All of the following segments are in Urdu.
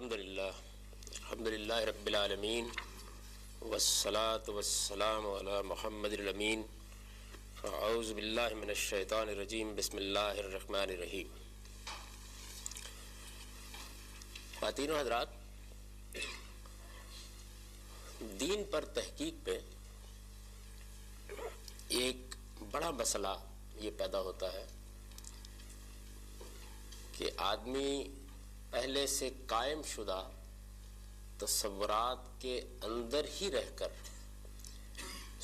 الحمدللہ رب العالمین والصلاة والسلام علی محمد الامین اعوذ باللہ من الشیطان الرجیم بسم اللہ الرحمن الرحیم۔ خواتین و حضرات، دین پر تحقیق پہ ایک بڑا مسئلہ یہ پیدا ہوتا ہے کہ آدمی پہلے سے قائم شدہ تصورات کے اندر ہی رہ کر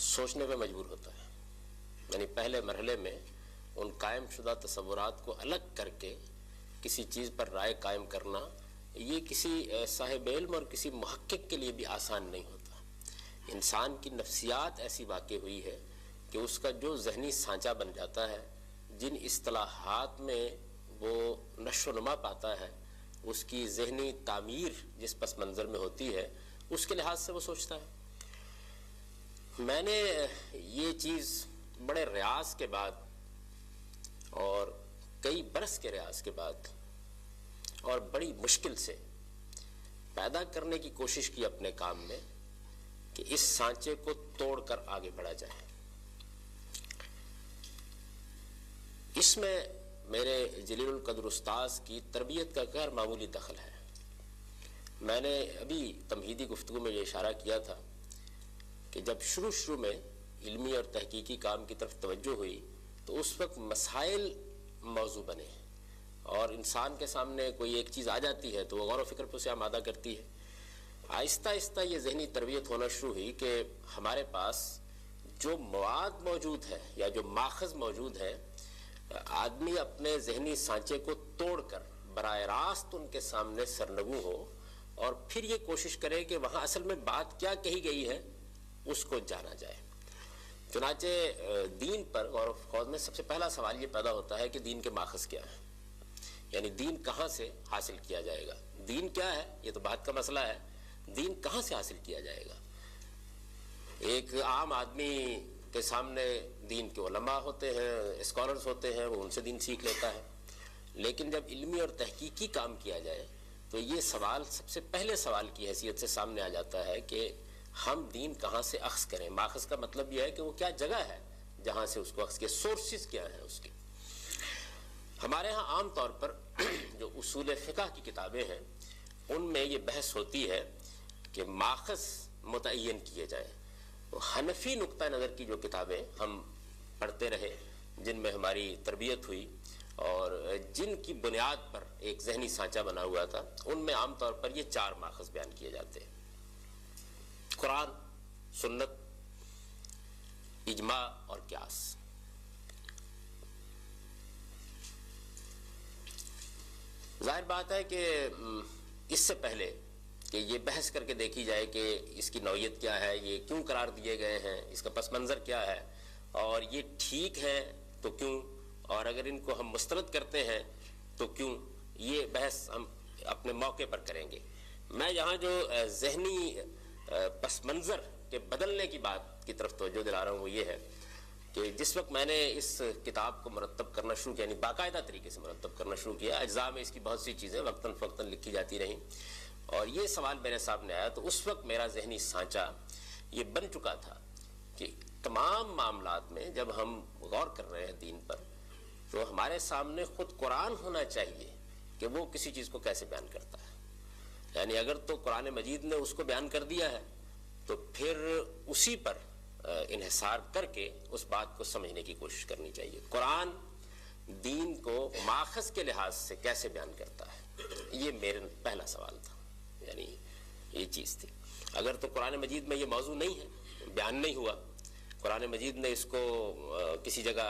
سوچنے پہ مجبور ہوتا ہے، یعنی پہلے مرحلے میں ان قائم شدہ تصورات کو الگ کر کے کسی چیز پر رائے قائم کرنا یہ کسی صاحب علم اور کسی محقق کے لیے بھی آسان نہیں ہوتا۔ انسان کی نفسیات ایسی واقع ہوئی ہے کہ اس کا جو ذہنی سانچہ بن جاتا ہے، جن اصطلاحات میں وہ نشو و نما پاتا ہے، اس کی ذہنی تعمیر جس پس منظر میں ہوتی ہے، اس کے لحاظ سے وہ سوچتا ہے۔ میں نے یہ چیز بڑے ریاض کے بعد اور کئی برس کے ریاض کے بعد اور بڑی مشکل سے پیدا کرنے کی کوشش کی اپنے کام میں کہ اس سانچے کو توڑ کر آگے بڑھا جائے۔ اس میں میرے جلیل القدر استاذ کی تربیت کا غیر معمولی دخل ہے۔ میں نے ابھی تمہیدی گفتگو میں یہ اشارہ کیا تھا کہ جب شروع میں علمی اور تحقیقی کام کی طرف توجہ ہوئی تو اس وقت مسائل موضوع بنے، اور انسان کے سامنے کوئی ایک چیز آ جاتی ہے تو وہ غور و فکر پر اسے آمادہ کرتی ہے۔ آہستہ آہستہ یہ ذہنی تربیت ہونا شروع ہوئی کہ ہمارے پاس جو مواد موجود ہے یا جو ماخذ موجود ہے، آدمی اپنے ذہنی سانچے کو توڑ کر براہ راست ان کے سامنے سرنگو ہو اور پھر یہ کوشش کرے کہ وہاں اصل میں بات کیا کہی گئی ہے اس کو جانا جائے۔ چنانچہ دین پر غور و خوض میں سب سے پہلا سوال یہ پیدا ہوتا ہے کہ دین کے ماخذ کیا ہے، یعنی دین کہاں سے حاصل کیا جائے گا۔ دین کیا ہے یہ تو بات کا مسئلہ ہے، دین کہاں سے حاصل کیا جائے گا۔ ایک عام آدمی کے سامنے دین کے علماء ہوتے ہیں، اسکالرز ہوتے ہیں، وہ ان سے دین سیکھ لیتا ہے، لیکن جب علمی اور تحقیقی کام کیا جائے تو یہ سوال سب سے پہلے سوال کی حیثیت سے سامنے آ جاتا ہے کہ ہم دین کہاں سے اخذ کریں۔ ماخذ کا مطلب یہ ہے کہ وہ کیا جگہ ہے جہاں سے اس کو اخذ کیا، سورسز کیا ہیں اس کے۔ ہمارے ہاں عام طور پر جو اصول فقہ کی کتابیں ہیں ان میں یہ بحث ہوتی ہے کہ ماخذ متعین کیے جائیں۔ حنفی نقطہ نظر کی جو کتابیں ہم پڑھتے رہے، جن میں ہماری تربیت ہوئی اور جن کی بنیاد پر ایک ذہنی سانچہ بنا ہوا تھا، ان میں عام طور پر یہ 4 ماخذ بیان کیے جاتے ہیں: قرآن، سنت، اجماع اور قیاس۔ ظاہر بات ہے کہ اس سے پہلے کہ یہ بحث کر کے دیکھی جائے کہ اس کی نوعیت کیا ہے، یہ کیوں قرار دیے گئے ہیں، اس کا پس منظر کیا ہے، اور یہ ٹھیک ہے تو کیوں، اور اگر ان کو ہم مسترد کرتے ہیں تو کیوں، یہ بحث ہم اپنے موقع پر کریں گے۔ میں یہاں جو ذہنی پس منظر کے بدلنے کی بات کی طرف توجہ دلا رہا ہوں وہ یہ ہے کہ جس وقت میں نے اس کتاب کو مرتب کرنا شروع کیا، یعنی باقاعدہ طریقے سے مرتب کرنا شروع کیا، اجزاء میں اس کی بہت سی چیزیں وقتاً فوقتاً لکھی جاتی رہیں، اور یہ سوال میرے سامنے آیا تو اس وقت میرا ذہنی سانچہ یہ بن چکا تھا کہ تمام معاملات میں جب ہم غور کر رہے ہیں دین پر تو ہمارے سامنے خود قرآن ہونا چاہیے کہ وہ کسی چیز کو کیسے بیان کرتا ہے۔ یعنی اگر تو قرآن مجید نے اس کو بیان کر دیا ہے تو پھر اسی پر انحصار کر کے اس بات کو سمجھنے کی کوشش کرنی چاہیے۔ قرآن دین کو ماخذ کے لحاظ سے کیسے بیان کرتا ہے، یہ میرا پہلا سوال تھا، یعنی یہ چیز تھی۔ اگر تو قرآن مجید میں یہ موضوع نہیں ہے، بیان نہیں ہوا، قرآن مجید نے اس کو کسی جگہ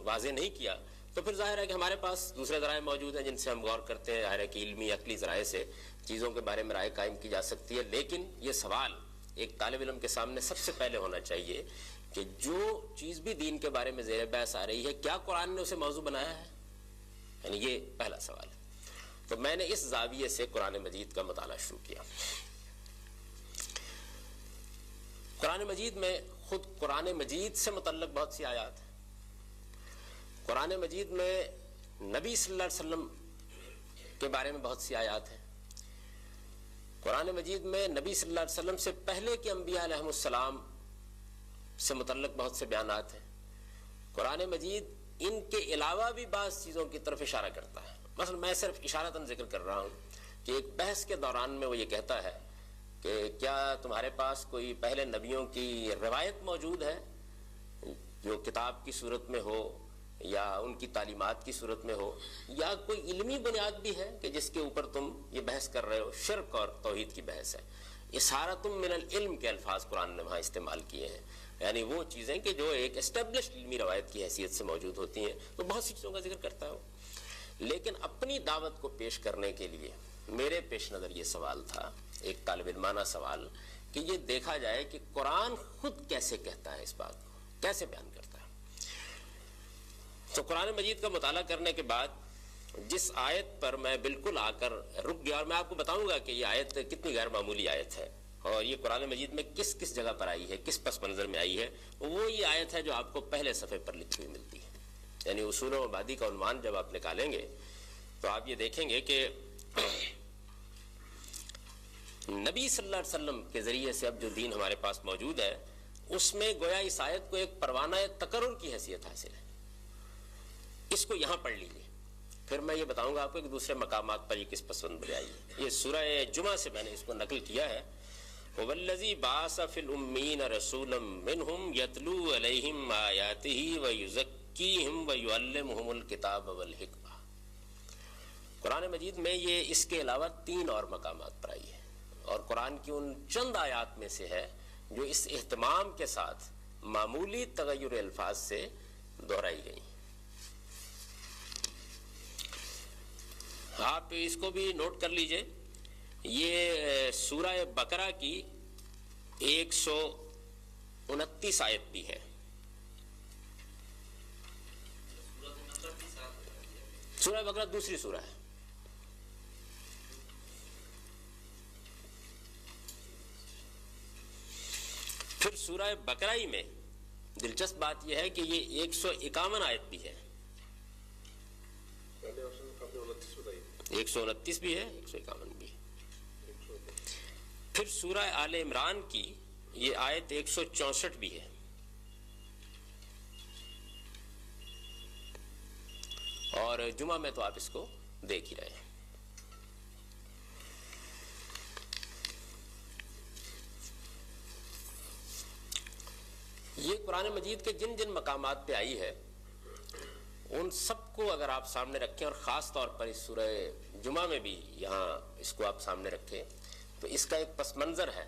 واضح نہیں کیا، تو پھر ظاہر ہے کہ ہمارے پاس دوسرے ذرائع موجود ہیں جن سے ہم غور کرتے ہیں۔ ظاہر ہے کہ علمی عقلی ذرائع سے چیزوں کے بارے میں رائے قائم کی جا سکتی ہے، لیکن یہ سوال ایک طالب علم کے سامنے سب سے پہلے ہونا چاہیے کہ جو چیز بھی دین کے بارے میں زیر بحث آ رہی ہے، کیا قرآن نے اسے موضوع بنایا ہے، یعنی یہ پہلا سوال ہے۔ تو میں نے اس زاویے سے قرآن مجید کا مطالعہ شروع کیا۔ قرآن مجید میں خود قرآن مجید سے متعلق بہت سی آیات ہیں۔ قرآن مجید میں نبی صلی اللہ علیہ وسلم کے بارے میں بہت سی آیات ہیں، قرآن مجید میں نبی صلی اللہ علیہ وسلم سے پہلے کے انبیاء علیہ السلام سے متعلق بہت سے بیانات ہیں. قرآن مجید ان کے علاوہ بھی بعض چیزوں کی طرف اشارہ کرتا ہے. مثلا میں صرف اشارتاً ذکر کر رہا ہوں کہ ایک بحث کے دوران میں وہ یہ کہتا ہے کہ کیا تمہارے پاس کوئی پہلے نبیوں کی روایت موجود ہے جو کتاب کی صورت میں ہو یا ان کی تعلیمات کی صورت میں ہو, یا کوئی علمی بنیاد بھی ہے کہ جس کے اوپر تم یہ بحث کر رہے ہو. شرک اور توحید کی بحث ہے. اسارتم من العلم کے الفاظ قرآن نے وہاں استعمال کیے ہیں, یعنی وہ چیزیں کہ جو ایک اسٹیبلشڈ علمی روایت کی حیثیت سے موجود ہوتی ہیں. تو بہت سی چیزوں کا ذکر کرتا ہوں, لیکن اپنی دعوت کو پیش کرنے کے لیے میرے پیش نظر یہ سوال تھا, ایک طالب علمانہ سوال, کہ یہ دیکھا جائے کہ قرآن خود کیسے کہتا ہے, اس بات کو کیسے بیان کرتا ہے. تو قرآن مجید کا مطالعہ کرنے کے بعد جس آیت پر میں بالکل آ کر رک گیا, اور میں آپ کو بتاؤں گا کہ یہ آیت کتنی غیر معمولی آیت ہے اور یہ قرآن مجید میں کس کس جگہ پر آئی ہے, کس پس منظر میں آئی ہے, وہ یہ آیت ہے جو آپ کو پہلے صفحے پر لکھی ہوئی ملتی ہے. یعنی اصول و مبادی کا عنوان جب آپ نکالیں گے تو آپ یہ دیکھیں گے کہ نبی صلی اللہ علیہ وسلم کے ذریعے سے اب جو دین ہمارے پاس موجود ہے اس میں گویا اس آیت کو ایک پروانہ تقرر کی حیثیت حاصل ہے. اس کو یہاں پڑھ لیجیے, پھر میں یہ بتاؤں گا آپ کو کہ دوسرے مقامات پر یہ کس پسند میں آئی ہے. یہ سورہ جمعہ سے میں نے اس کو نقل کیا ہے. وَالَّذِي بَعَثَ فِي الْأُمِّينَ رَسُولًا مِّنْهُمْ يَتْلُو عَلَيْهِمْ آيَاتِهِ وَيُزَكِّيهِمْ وَيُعَلِّمُهُمُ الْكِتَابَ وَالْحِكْمَةَ. قرآن مجید میں یہ اس کے علاوہ 3 اور مقامات پر آئی ہے, اور قرآن کی ان چند آیات میں سے ہے جو اس اہتمام کے ساتھ معمولی تغیر الفاظ سے دہرائی گئی. آپ اس کو بھی نوٹ کر لیجئے. یہ سورہ بقرہ کی 129 آیت بھی ہے. سورہ بقرہ دوسری سورہ ہے. پھر سورہ بقرہ ہی میں دلچسپ بات یہ ہے کہ یہ 151 آیت بھی ہے. 129 بھی ہے, 151 بھی ہے. پھر سورہ آل عمران کی یہ آیت 164 بھی ہے, اور جمعہ میں تو آپ اس کو دیکھ ہی رہے ہیں. یہ قرآن مجید کے جن جن مقامات پہ آئی ہے ان سب کو اگر آپ سامنے رکھیں, اور خاص طور پر اس سورہ جمعہ میں بھی یہاں اس کو آپ سامنے رکھیں, تو اس کا ایک پس منظر ہے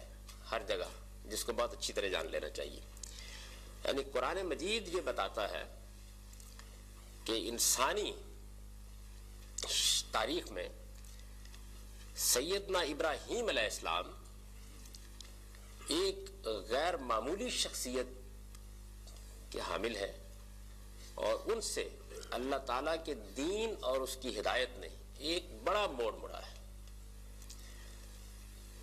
ہر جگہ جس کو بہت اچھی طرح جان لینا چاہیے. یعنی قرآن مجید یہ بتاتا ہے کہ انسانی تاریخ میں سیدنا ابراہیم علیہ السلام ایک غیر معمولی شخصیت کے حامل ہے, اور ان سے اللہ تعالیٰ کے دین اور اس کی ہدایت نے ایک بڑا موڑ مڑا ہے.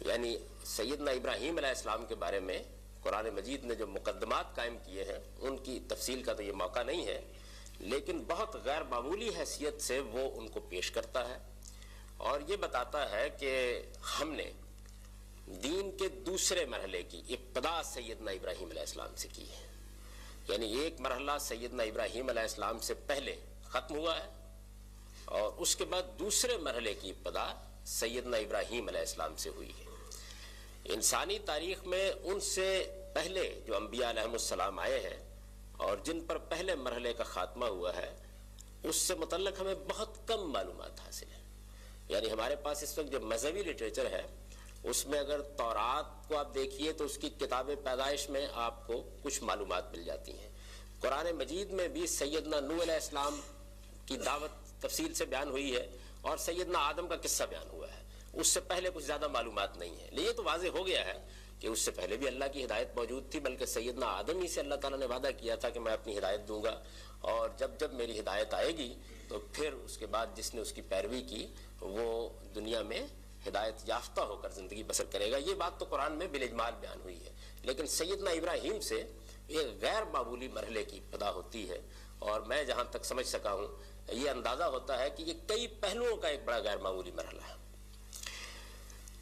یعنی سیدنا ابراہیم علیہ السلام کے بارے میں قرآن مجید نے جو مقدمات قائم کیے ہیں ان کی تفصیل کا تو یہ موقع نہیں ہے, لیکن بہت غیر معمولی حیثیت سے وہ ان کو پیش کرتا ہے, اور یہ بتاتا ہے کہ ہم نے دین کے دوسرے مرحلے کی ابتدا سیدنا ابراہیم علیہ السلام سے کی ہے. یعنی ایک مرحلہ سیدنا ابراہیم علیہ السلام سے پہلے ختم ہوا ہے, اور اس کے بعد دوسرے مرحلے کی ابتدا سیدنا ابراہیم علیہ السلام سے ہوئی ہے. انسانی تاریخ میں ان سے پہلے جو انبیاء علیہ السلام آئے ہیں اور جن پر پہلے مرحلے کا خاتمہ ہوا ہے اس سے متعلق ہمیں بہت کم معلومات حاصل ہیں. یعنی ہمارے پاس اس وقت جو مذہبی لٹریچر ہے اس میں اگر تورات کو آپ دیکھیے تو اس کی کتاب پیدائش میں آپ کو کچھ معلومات مل جاتی ہیں. قرآن مجید میں بھی سیدنا نوح علیہ السلام کی دعوت تفصیل سے بیان ہوئی ہے, اور سیدنا آدم کا قصہ بیان ہوا ہے. اس سے پہلے کچھ زیادہ معلومات نہیں ہے. یہ تو واضح ہو گیا ہے کہ اس سے پہلے بھی اللہ کی ہدایت موجود تھی, بلکہ سیدنا آدم ہی سے اللہ تعالیٰ نے وعدہ کیا تھا کہ میں اپنی ہدایت دوں گا, اور جب جب میری ہدایت آئے گی تو پھر اس کے بعد جس نے اس کی پیروی کی وہ دنیا میں ہدایت یافتہ ہو کر زندگی بسر کرے گا. یہ بات تو قرآن میں بالاجمال بیان ہوئی ہے, لیکن سیدنا ابراہیم سے ایک غیر معمولی مرحلے کی ابتدا ہوتی ہے, اور میں جہاں تک سمجھ سکا ہوں یہ اندازہ ہوتا ہے کہ یہ کئی پہلوؤں کا ایک بڑا غیر معمولی مرحلہ ہے.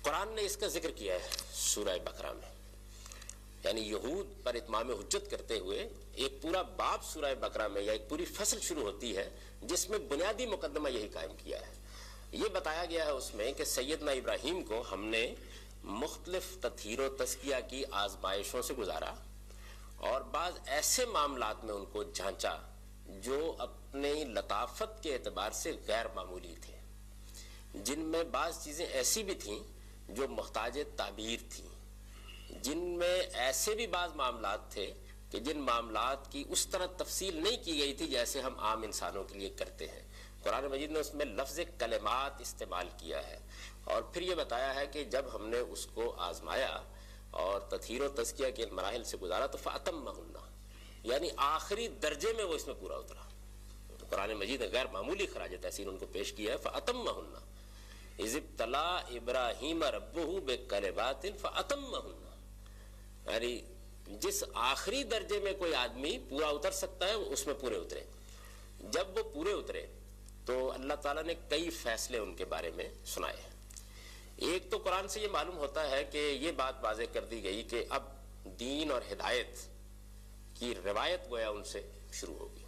قرآن نے اس کا ذکر کیا ہے سورہ بقرہ میں، یعنی یہود پر اتمام حجت کرتے ہوئے ایک پورا باب سورہ بقرہ میں یا ایک پوری فصل شروع ہوتی ہے جس میں بنیادی مقدمہ یہی قائم کیا ہے۔ یہ بتایا گیا ہے اس میں کہ سیدنا ابراہیم کو ہم نے مختلف تطہیر و تزکیہ کی آزمائشوں سے گزارا اور بعض ایسے معاملات میں ان کو جھانچا جو اپنے لطافت کے اعتبار سے غیر معمولی تھے، جن میں بعض چیزیں ایسی بھی تھیں جو محتاج تعبیر تھیں، جن میں ایسے بھی بعض معاملات تھے کہ جن معاملات کی اس طرح تفصیل نہیں کی گئی تھی جیسے ہم عام انسانوں کے لیے کرتے ہیں۔ قرآن مجید نے اس میں لفظ کلمات استعمال کیا ہے اور پھر یہ بتایا ہے کہ جب ہم نے اس کو آزمایا اور تطہیر و تزکیہ کے مراحل سے گزارا تو فَأَتَمَّهُنَّ، یعنی آخری درجے میں وہ اس میں پورا اترا۔ قرآن مجید نے غیر معمولی خراج تحسین ان کو پیش کیا ہے، فَأَتَمَّهُنَّ اِذِ ابْتَلَىٰ إِبْرَاهِيمَ رَبُّهُ بِكَلِمَاتٍ فَأَتَمَّهُنَّ، یعنی جس آخری درجے میں کوئی آدمی پورا اتر سکتا ہے اس میں پورے اترے۔ جب وہ پورے اترے تو اللہ تعالیٰ نے کئی فیصلے ان کے بارے میں سنائے۔ ایک تو قرآن سے یہ معلوم ہوتا ہے کہ یہ بات واضح کر دی گئی کہ اب دین اور ہدایت کی روایت گویا ان سے شروع ہوگی۔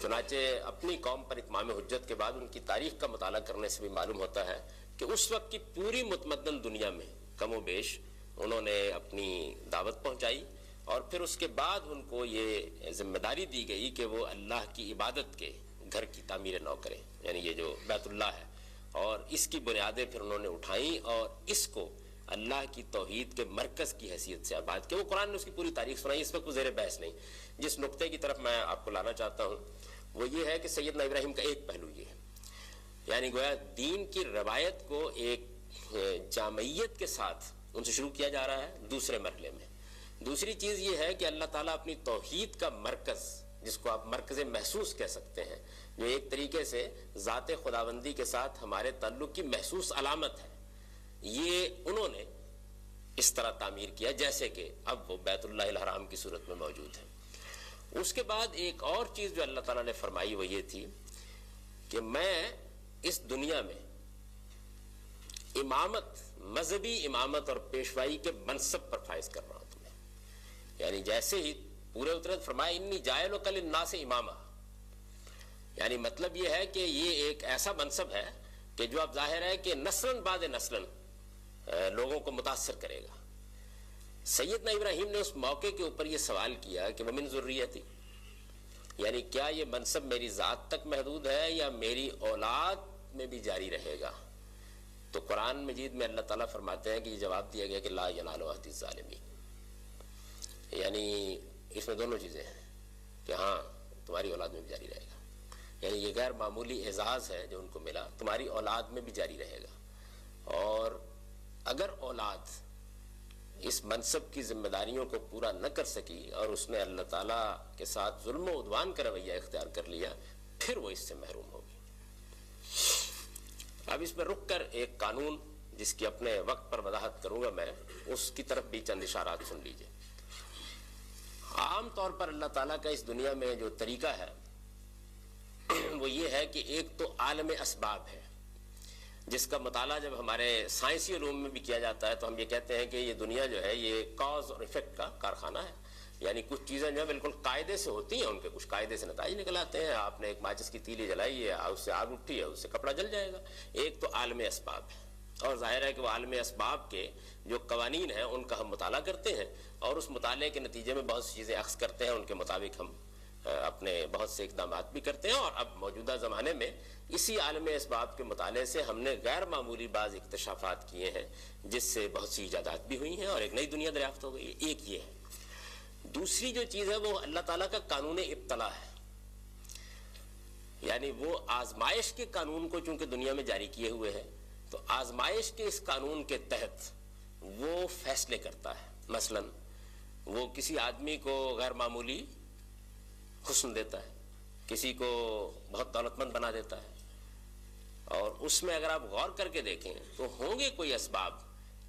چنانچہ اپنی قوم پر اتمام حجت کے بعد ان کی تاریخ کا مطالعہ کرنے سے بھی معلوم ہوتا ہے کہ اس وقت کی پوری متمدن دنیا میں کم و بیش انہوں نے اپنی دعوت پہنچائی اور پھر اس کے بعد ان کو یہ ذمہ داری دی گئی کہ وہ اللہ کی عبادت کے گھر کی تعمیر نو کریں، یعنی یہ جو بیت اللہ ہے، اور اس کی بنیادیں پھر انہوں نے اٹھائیں اور اس کو اللہ کی توحید کے مرکز کی حیثیت سے آباد کیا۔ وہ قرآن نے اس کی پوری تاریخ سنائی، اس وقت وہ زیر بحث نہیں۔ جس نقطے کی طرف میں آپ کو لانا چاہتا ہوں وہ یہ ہے کہ سیدنا ابراہیم کا ایک پہلو یہ ہے، یعنی گویا دین کی روایت کو ایک جامعیت کے ساتھ ان سے شروع کیا جا رہا ہے دوسرے مرحلے میں۔ دوسری چیز یہ ہے کہ اللہ تعالیٰ اپنی توحید کا مرکز، جس کو آپ مرکز محسوس کہہ سکتے ہیں، جو ایک طریقے سے ذات خداوندی کے ساتھ ہمارے تعلق کی محسوس علامت ہے، یہ انہوں نے اس طرح تعمیر کیا جیسے کہ اب وہ بیت اللہ الحرام کی صورت میں موجود ہے۔ اس کے بعد ایک اور چیز جو اللہ تعالیٰ نے فرمائی وہ یہ تھی کہ میں اس دنیا میں امامت، مذہبی امامت اور پیشوائی کے منصب پر فائز کر رہا ہوں تمہیں، یعنی جیسے ہی پورے اترے فرمایا انی جاعلک للناس اماما، یعنی مطلب یہ ہے کہ یہ ایک ایسا منصب ہے کہ جو اب ظاہر ہے کہ نسلاً بعد نسلاً لوگوں کو متاثر کرے گا۔ سیدنا ابراہیم نے اس موقع کے اوپر یہ سوال کیا کہ ومن ذریتی، یعنی کیا یہ منصب میری ذات تک محدود ہے یا میری اولاد میں بھی جاری رہے گا؟ تو قرآن مجید میں اللہ تعالیٰ فرماتے ہیں کہ یہ جواب دیا گیا کہ لا ینال عہد الظالمین، یعنی اس میں دونوں چیزیں ہیں کہ ہاں تمہاری اولاد میں بھی جاری رہے گا، یعنی یہ غیر معمولی اعزاز ہے جو ان کو ملا، تمہاری اولاد میں بھی جاری رہے گا۔ اور اگر اولاد اس منصب کی ذمہ داریوں کو پورا نہ کر سکی اور اس نے اللہ تعالیٰ کے ساتھ ظلم و عدوان کا رویہ اختیار کر لیا، پھر وہ اس سے محروم ہوگی۔ اب اس میں رک کر ایک قانون جس کی اپنے وقت پر وضاحت کروں گا میں، اس کی طرف بھی چند اشارات سن لیجئے۔ عام طور پر اللہ تعالیٰ کا اس دنیا میں جو طریقہ ہے وہ یہ ہے کہ ایک تو عالم اسباب ہے، جس کا مطالعہ جب ہمارے سائنسی علوم میں بھی کیا جاتا ہے تو ہم یہ کہتے ہیں کہ یہ دنیا جو ہے یہ کاز اور ایفیکٹ کا کارخانہ ہے، یعنی کچھ چیزیں جو ہے بالکل قاعدے سے ہوتی ہیں، ان کے کچھ قاعدے سے نتائج نکل آتے ہیں۔ آپ نے ایک ماچس کی تیلی جلائی ہے، اس سے آگ اٹھی ہے، اس سے کپڑا جل جائے گا۔ ایک تو عالم اسباب ہے، اور ظاہر ہے کہ وہ عالم اسباب کے جو قوانین ہیں ان کا ہم مطالعہ کرتے ہیں اور اس مطالعے کے نتیجے میں بہت سی چیزیں اخذ کرتے ہیں، ان کے مطابق ہم اپنے بہت سے اقدامات بھی کرتے ہیں۔ اور اب موجودہ زمانے میں اسی عالم اسباب کے مطالعے سے ہم نے غیر معمولی بعض اکتشافات کیے ہیں جس سے بہت سی ایجادات بھی ہوئی ہیں اور ایک نئی دنیا دریافت ہو گئی ہے۔ ایک یہ ہے۔ دوسری جو چیز ہے وہ اللہ تعالیٰ کا قانون ابتلا ہے، یعنی وہ آزمائش کے قانون کو چونکہ دنیا میں جاری کیے ہوئے ہے تو آزمائش کے اس قانون کے تحت وہ فیصلے کرتا ہے۔ مثلا وہ کسی آدمی کو غیر معمولی حسن دیتا ہے، کسی کو بہت دولت مند بنا دیتا ہے، اور اس میں اگر آپ غور کر کے دیکھیں تو ہوں گے کوئی اسباب،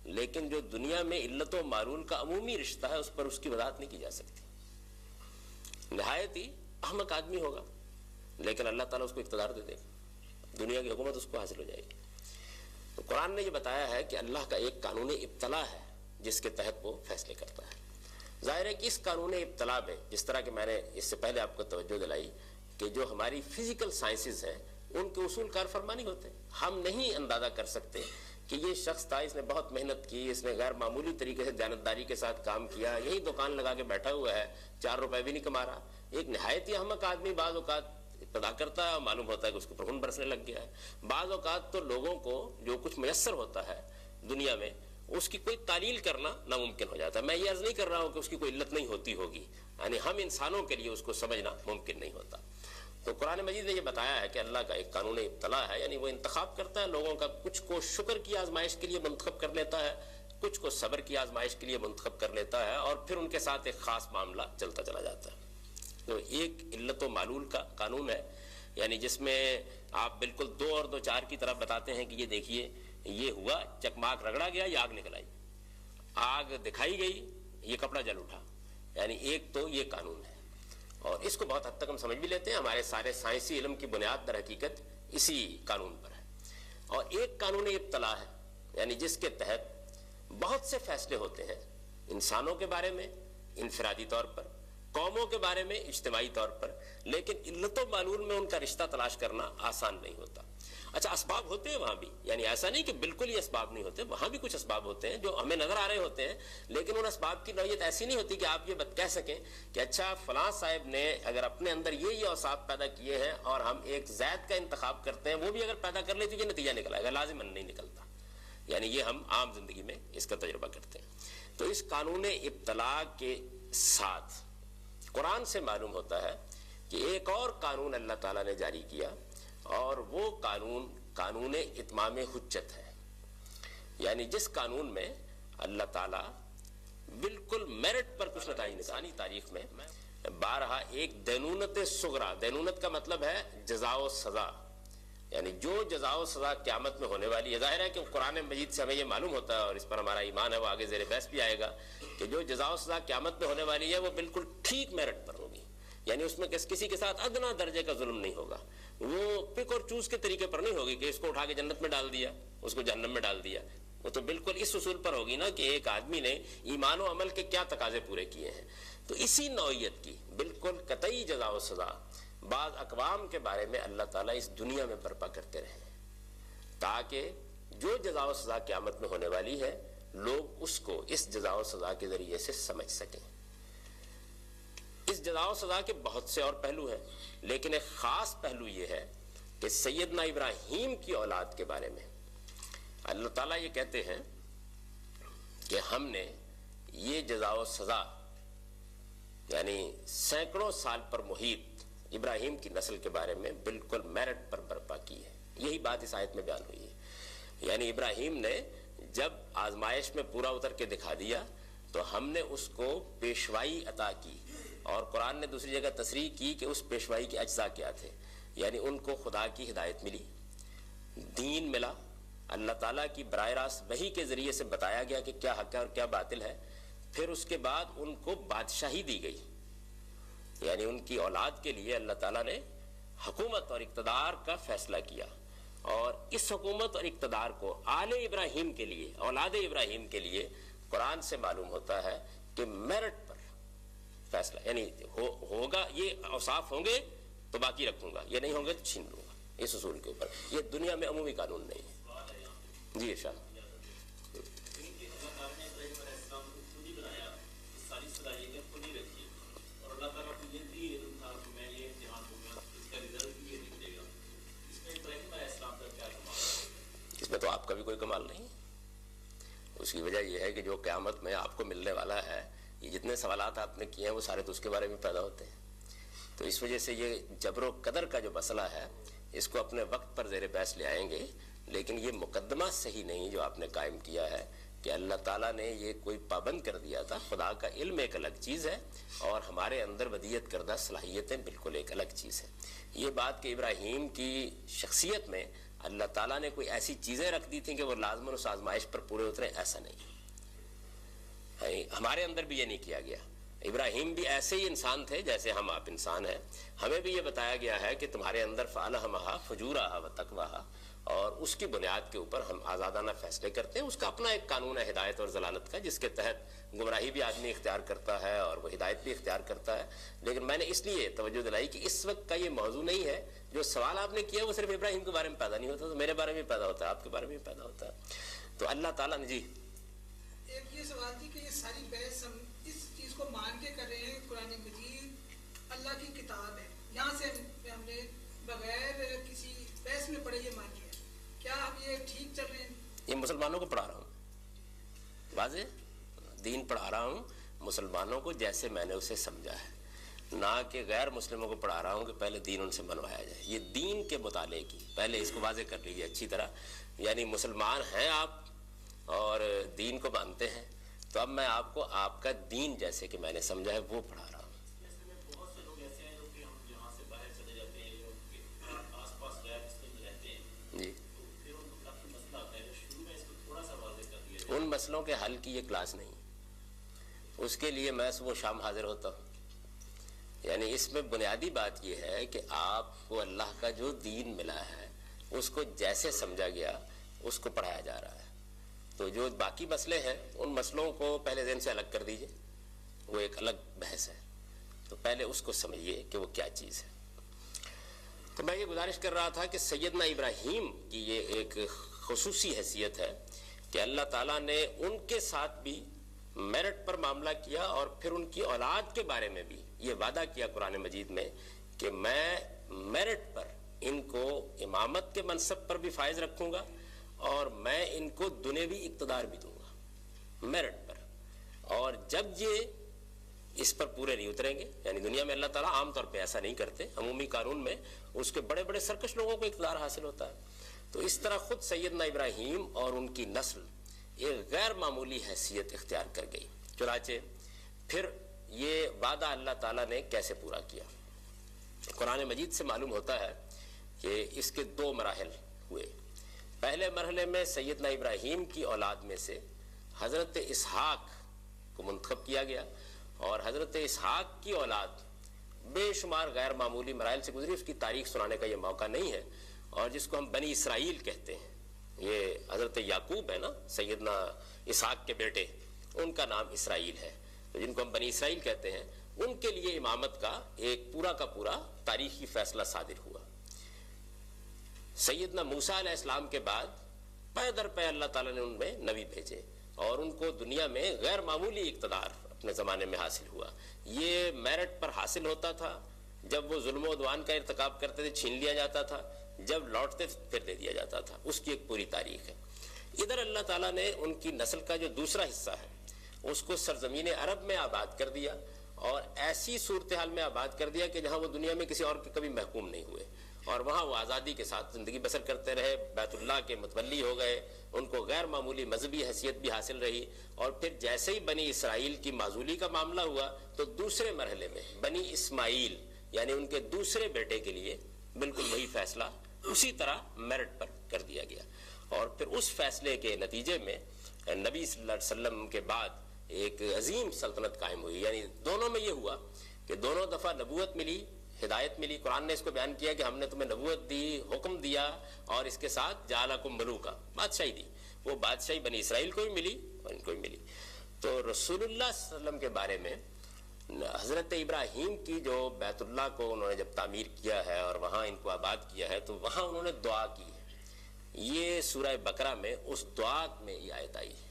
لیکن جو دنیا میں علت و معلول کا عمومی رشتہ ہے اس پر اس کی وضاحت نہیں کی جا سکتی۔ نہایت ہی احمق آدمی ہوگا لیکن اللہ تعالیٰ اس کو اقتدار دے دے گا، دنیا کی حکومت اس کو حاصل ہو جائے گی۔ تو قرآن نے یہ بتایا ہے کہ اللہ کا ایک قانون ابتلا ہے جس کے تحت وہ فیصلے کرتا ہے. ظاہر ہے کہ اس قانون ابتلا میں جس طرح کہ میں نے اس سے پہلے آپ کو توجہ دلائی کہ جو ہماری فزیکل سائنسز ہیں ان کے اصول کار فرمانی ہوتے ہیں. ہم نہیں اندازہ کر سکتے کہ یہ شخص تھا، اس نے بہت محنت کی، اس نے غیر معمولی طریقے سے دیانتداری کے ساتھ کام کیا، یہی دکان لگا کے بیٹھا ہوا ہے، 4 روپے بھی نہیں کما رہا. ایک نہایت ہی احمق آدمی بعض اوقات ابتدا کرتا ہے اور معلوم ہوتا ہے کہ اس کو پر خون برسنے لگ گیا ہے. بعض اوقات تو لوگوں کو جو کچھ میسر ہوتا ہے دنیا میں اس کی کوئی تعلیل کرنا ناممکن ہو جاتا ہے. میں یہ عرض نہیں کر رہا ہوں کہ اس کی کوئی علت نہیں ہوتی ہوگی، یعنی ہم انسانوں کے لیے اس کو سمجھنا ممکن نہیں ہوتا. تو قرآن مجید نے یہ بتایا ہے کہ اللہ کا ایک قانون ابتلا ہے، یعنی وہ انتخاب کرتا ہے لوگوں کا، کچھ کو شکر کی آزمائش کے لیے منتخب کر لیتا ہے، کچھ کو صبر کی آزمائش کے لیے منتخب کر لیتا ہے، اور پھر ان کے ساتھ ایک خاص معاملہ چلتا چلا جاتا ہے. تو ایک علت و معلول کا قانون ہے، یعنی جس میں آپ بالکل 2 اور 2 4 کی طرف بتاتے ہیں کہ یہ دیکھیے یہ ہوا، چکماک رگڑا گیا، یہ آگ نکل آئی، آگ دکھائی گئی، یہ کپڑا جل اٹھا. یعنی ایک تو یہ قانون ہے، اور اس کو بہت حد تک ہم سمجھ بھی لیتے ہیں. ہمارے سارے سائنسی علم کی بنیاد در حقیقت اسی قانون پر ہے. اور ایک قانون ابتلا ہے، یعنی جس کے تحت بہت سے فیصلے ہوتے ہیں انسانوں کے بارے میں انفرادی طور پر، قوموں کے بارے میں اجتماعی طور پر، لیکن علت و معلول میں ان کا رشتہ تلاش کرنا آسان نہیں ہوتا. اچھا، اسباب ہوتے ہیں وہاں بھی، یعنی ایسا نہیں کہ بالکل ہی اسباب نہیں ہوتے، وہاں بھی کچھ اسباب ہوتے ہیں جو ہمیں نظر آ رہے ہوتے ہیں، لیکن ان اسباب کی نوعیت ایسی نہیں ہوتی کہ آپ یہ کہہ سکیں کہ اچھا فلاں صاحب نے اگر اپنے اندر یہ اوصاف پیدا کیے ہیں اور ہم ایک زید کا انتخاب کرتے ہیں، وہ بھی اگر پیدا کر لے تو یہ نتیجہ نکل آئے گا. لازماً نہیں نکلتا، یعنی یہ ہم عام زندگی میں اس کا تجربہ کرتے ہیں. تو اس قانون ابتلا کے ساتھ قرآن سے معلوم ہوتا ہے کہ ایک اور قانون اللہ تعالیٰ نے جاری کیا، اور وہ قانون اتمام حجت ہے. یعنی جس قانون میں اللہ تعالیٰ بالکل میرٹ پر کچھ نتائج انسانی تاریخ میں بارہا ایک دینونت صغرا، دینونت کا مطلب ہے جزا و سزا، یعنی جو جزا و سزا قیامت میں ہونے والی ہے. ظاہر ہے کہ قرآن مجید سے ہمیں یہ معلوم ہوتا ہے، اور اس پر ہمارا ایمان ہے، وہ آگے زیر بحث بھی آئے گا، کہ جو جزا و سزا قیامت میں ہونے والی ہے وہ بالکل ٹھیک میرٹ پر ہوگی. یعنی اس میں کسی کے ساتھ ادنا درجے کا ظلم نہیں ہوگا. وہ پک اور چوز کے طریقے پر نہیں ہوگی کہ اس کو اٹھا کے جنت میں ڈال دیا، اس کو جہنم میں ڈال دیا. وہ تو بالکل اس اصول پر ہوگی نا کہ ایک آدمی نے ایمان و عمل کے کیا تقاضے پورے کیے ہیں. تو اسی نوعیت کی بالکل قطعی جزا و سزا بعض اقوام کے بارے میں اللہ تعالیٰ اس دنیا میں برپا کرتے رہے، تاکہ جو جزا و سزا قیامت میں ہونے والی ہے لوگ اس کو اس جزا و سزا کے ذریعے سے سمجھ سکیں. اس جزا و سزا کے بہت سے اور پہلو ہیں، لیکن ایک خاص پہلو یہ ہے کہ سیدنا ابراہیم کی اولاد کے بارے میں اللہ تعالیٰ یہ کہتے ہیں کہ ہم نے یہ جزا و سزا یعنی سینکڑوں سال پر محیط ابراہیم کی نسل کے بارے میں بالکل میرٹ پر برپا کی ہے. یہی بات اس آیت میں بیان ہوئی ہے. یعنی ابراہیم نے جب آزمائش میں پورا اتر کے دکھا دیا تو ہم نے اس کو پیشوائی عطا کی، اور قرآن نے دوسری جگہ تصریح کی کہ اس پیشوائی کے اجزاء کیا تھے. یعنی ان کو خدا کی ہدایت ملی، دین ملا، اللہ تعالیٰ کی براہ راست وحی کے ذریعے سے بتایا گیا کہ کیا حق ہے اور کیا باطل ہے. پھر اس کے بعد ان کو بادشاہی دی گئی، یعنی ان کی اولاد کے لیے اللہ تعالیٰ نے حکومت اور اقتدار کا فیصلہ کیا. اور اس حکومت اور اقتدار کو آل ابراہیم کے لیے، اولاد ابراہیم کے لیے قرآن سے معلوم ہوتا ہے کہ میرٹ پر فیصلہ، یعنی ہوگا یہ اوصاف ہوں گے تو باقی رکھوں گا، یہ نہیں ہوں گے تو چھین لوں گا. اس اصول کے اوپر یہ دنیا میں عمومی قانون نہیں ہے. جی ارشاد. اس میں تو آپ کا بھی کوئی کمال نہیں. اس کی وجہ یہ ہے کہ جو قیامت میں آپ کو ملنے والا ہے، یہ جتنے سوالات آپ نے کیے ہیں وہ سارے تو اس کے بارے میں پیدا ہوتے ہیں. تو اس وجہ سے یہ جبر و قدر کا جو مسئلہ ہے اس کو اپنے وقت پر زیر بحث لے آئیں گے، لیکن یہ مقدمہ صحیح نہیں جو آپ نے قائم کیا ہے کہ اللہ تعالیٰ نے یہ کوئی پابند کر دیا تھا. خدا کا علم ایک الگ چیز ہے اور ہمارے اندر ودیت کردہ صلاحیتیں بالکل ایک الگ چیز ہے. یہ بات کہ ابراہیم کی شخصیت میں اللہ تعالیٰ نے کوئی ایسی چیزیں رکھ دی تھیں کہ وہ لازماً اس آزمائش پر پورے اترے، ایسا نہیں. ہمارے اندر بھی یہ نہیں کیا گیا. ابراہیم بھی ایسے ہی انسان تھے جیسے ہم آپ انسان ہیں. ہمیں بھی یہ بتایا گیا ہے کہ تمہارے اندر فَأَلْهَمَهَا فُجُورَهَا وَتَقْوَاهَا، اور اس کی بنیاد کے اوپر ہم آزادانہ فیصلے کرتے ہیں. اس کا اپنا ایک قانون ہے ہدایت اور ضلالت کا، جس کے تحت گمراہی بھی آدمی اختیار کرتا ہے اور وہ ہدایت بھی اختیار کرتا ہے. لیکن میں نے اس لیے توجہ دلائی کہ اس وقت کا یہ موضوع نہیں ہے. جو سوال آپ نے کیا وہ صرف ابراہیم کے بارے میں پیدا نہیں ہوتا، تو میرے بارے میں بھی پیدا ہوتا ہے، آپ کے بارے میں بھی پیدا ہوتا ہے. تو اللہ تعالیٰ نے ایک یہ سوال تھی کہ یہ ساری بحث ہم اس چیز کو مان کے کر رہے ہیں قرآن مجید اللہ کی کتاب ہے، یہاں سے ہم نے بغیر کسی بحث میں پڑھے یہ مان لیا. کیا ہم یہ ٹھیک چل رہے ہیں؟ یہ مسلمانوں کو پڑھا رہا ہوں، واضح دین پڑھا رہا ہوں مسلمانوں کو جیسے میں نے اسے سمجھا ہے، نہ کہ غیر مسلموں کو پڑھا رہا ہوں کہ پہلے دین ان سے منوایا جائے. یہ دین کے مطالعے کی پہلے اس کو واضح کر لیجیے اچھی طرح. یعنی مسلمان ہیں آپ اور دین کو مانتے ہیں، تو اب میں آپ کو آپ کا دین جیسے کہ میں نے سمجھا ہے وہ پڑھا رہا ہوں. بہت سے لوگ ایسے ہیں جو کہ ہم یہاں سے باہر چلے جاتے ہیں، جو آس پاس غیر مسلم رہتے ہیں، جی تو پھر ان کو کافی مسئلہ آتا ہے. شروع میں اس کو تھوڑا سا واضح کر دیا جائے. ان مسئلوں کے حل کی یہ کلاس نہیں، اس کے لیے میں صبح و شام حاضر ہوتا ہوں. یعنی اس میں بنیادی بات یہ ہے کہ آپ کو اللہ کا جو دین ملا ہے اس کو جیسے سمجھا گیا اس کو پڑھایا جا رہا ہے. تو جو باقی مسئلے ہیں ان مسئلوں کو پہلے ذہن سے الگ کر دیجئے، وہ ایک الگ بحث ہے. تو پہلے اس کو سمجھیے کہ وہ کیا چیز ہے. تو میں یہ گزارش کر رہا تھا کہ سیدنا ابراہیم کی یہ ایک خصوصی حیثیت ہے کہ اللہ تعالیٰ نے ان کے ساتھ بھی میرٹ پر معاملہ کیا، اور پھر ان کی اولاد کے بارے میں بھی یہ وعدہ کیا قرآن مجید میں کہ میں میرٹ پر ان کو امامت کے منصب پر بھی فائز رکھوں گا، اور میں ان کو دنیوی اقتدار بھی دوں گا میرٹ پر. اور جب یہ اس پر پورے نہیں اتریں گے، یعنی دنیا میں اللہ تعالیٰ عام طور پہ ایسا نہیں کرتے، عمومی قانون میں اس کے بڑے بڑے سرکش لوگوں کو اقتدار حاصل ہوتا ہے. تو اس طرح خود سیدنا ابراہیم اور ان کی نسل ایک غیر معمولی حیثیت اختیار کر گئی. چنانچہ پھر یہ وعدہ اللہ تعالیٰ نے کیسے پورا کیا؟ قرآن مجید سے معلوم ہوتا ہے کہ اس کے دو مراحل ہوئے. پہلے مرحلے میں سیدنا ابراہیم کی اولاد میں سے حضرت اسحاق کو منتخب کیا گیا، اور حضرت اسحاق کی اولاد بے شمار غیر معمولی مراحل سے گزری. اس کی تاریخ سنانے کا یہ موقع نہیں ہے، اور جس کو ہم بنی اسرائیل کہتے ہیں، یہ حضرت یعقوب ہے نا سیدنا اسحاق کے بیٹے، ان کا نام اسرائیل ہے. تو جن کو ہم بنی اسرائیل کہتے ہیں ان کے لیے امامت کا ایک پورا کا پورا تاریخی فیصلہ صادر ہوا. سیدنا موسیٰ علیہ السلام کے بعد پے در پے اللہ تعالیٰ نے ان میں نبی بھیجے، اور ان کو دنیا میں غیر معمولی اقتدار اپنے زمانے میں حاصل ہوا. یہ میرٹ پر حاصل ہوتا تھا، جب وہ ظلم و عدوان کا ارتکاب کرتے تھے چھین لیا جاتا تھا، جب لوٹتے پھر دے دیا جاتا تھا. اس کی ایک پوری تاریخ ہے. ادھر اللہ تعالیٰ نے ان کی نسل کا جو دوسرا حصہ ہے اس کو سرزمین عرب میں آباد کر دیا، اور ایسی صورتحال میں آباد کر دیا کہ جہاں وہ دنیا میں کسی اور کے کبھی محکوم نہیں ہوئے، اور وہاں وہ آزادی کے ساتھ زندگی بسر کرتے رہے. بیت اللہ کے متولی ہو گئے، ان کو غیر معمولی مذہبی حیثیت بھی حاصل رہی. اور پھر جیسے ہی بنی اسرائیل کی معزولی کا معاملہ ہوا تو دوسرے مرحلے میں بنی اسماعیل یعنی ان کے دوسرے بیٹے کے لیے بالکل وہی فیصلہ اسی طرح میرٹ پر کر دیا گیا. اور پھر اس فیصلے کے نتیجے میں نبی صلی اللہ علیہ وسلم کے بعد ایک عظیم سلطنت قائم ہوئی. یعنی دونوں میں یہ ہوا کہ دونوں دفعہ نبوت ملی، ہدایت ملی. قرآن نے اس کو بیان کیا کہ ہم نے تمہیں نبوت دی، حکم دیا، اور اس کے ساتھ جعلکم ملوکا، بادشاہی دی. وہ بادشاہی بنی اسرائیل کو بھی ملی اور ان کو بھی ملی. تو رسول اللہ صلی اللہ علیہ وسلم کے بارے میں حضرت ابراہیم کی جو بیت اللہ کو انہوں نے جب تعمیر کیا ہے اور وہاں ان کو آباد کیا ہے، تو وہاں انہوں نے دعا کی ہے. یہ سورہ بقرہ میں اس دعا میں یہ آیت آئی ہے.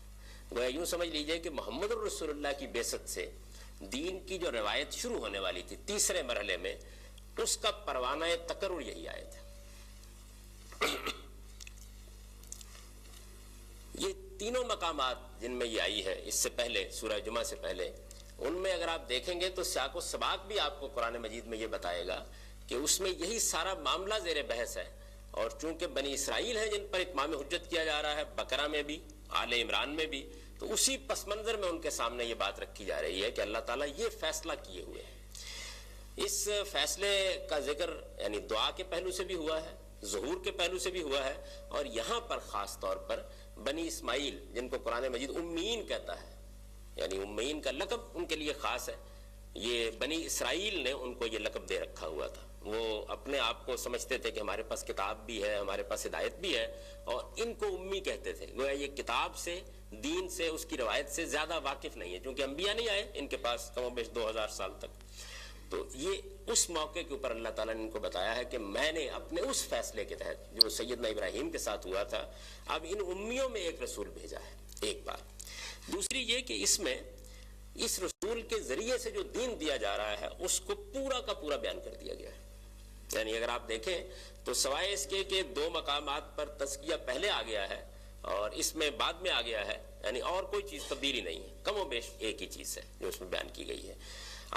گویا یوں سمجھ لیجئے کہ محمد الرسول اللہ کی بعثت سے دین کی جو روایت شروع ہونے والی تھی تیسرے مرحلے میں، اس کا پروانہ تقرر یہی آیت ہے. یہ تینوں مقامات جن میں یہ آئی ہے اس سے پہلے سورہ جمعہ سے پہلے، ان میں اگر آپ دیکھیں گے تو سیاق و سباق بھی آپ کو قرآن مجید میں یہ بتائے گا کہ اس میں یہی سارا معاملہ زیر بحث ہے. اور چونکہ بنی اسرائیل ہیں جن پر اتمام حجت کیا جا رہا ہے، بقرہ میں بھی، آل عمران میں بھی، تو اسی پس منظر میں ان کے سامنے یہ بات رکھی جا رہی ہے کہ اللہ تعالیٰ یہ فیصلہ کیے ہوئے ہیں. اس فیصلے کا ذکر یعنی دعا کے پہلو سے بھی ہوا ہے، ظہور کے پہلو سے بھی ہوا ہے، اور یہاں پر خاص طور پر بنی اسماعیل جن کو قرآن مجید امیین کہتا ہے، یعنی امیین کا لقب ان کے لیے خاص ہے. یہ بنی اسرائیل نے ان کو یہ لقب دے رکھا ہوا تھا. وہ اپنے آپ کو سمجھتے تھے کہ ہمارے پاس کتاب بھی ہے, ہمارے پاس ہدایت بھی ہے, اور ان کو امی کہتے تھے. گویا یہ کتاب سے, دین سے, اس کی روایت سے زیادہ واقف نہیں ہے, کیونکہ انبیاء نہیں آئے ان کے پاس کم و بیش 2000 سال تک. تو یہ اس موقع کے اوپر اللہ تعالیٰ نے ان کو بتایا ہے کہ میں نے اپنے اس فیصلے کے تحت جو سیدنا ابراہیم کے ساتھ ہوا تھا, اب ان امیوں میں ایک رسول بھیجا ہے. ایک بات. دوسری یہ کہ اس میں اس رسول کے ذریعے سے جو دین دیا جا رہا ہے اس کو پورا کا پورا بیان کر دیا گیا ہے. یعنی اگر آپ دیکھیں تو سوائے اس کے کہ 2 مقامات پر تزکیہ پہلے آ گیا ہے اور اس میں بعد میں آ گیا ہے, یعنی اور کوئی چیز تبدیلی نہیں ہے, کم و بیش ایک ہی چیز ہے جو اس میں بیان کی گئی ہے.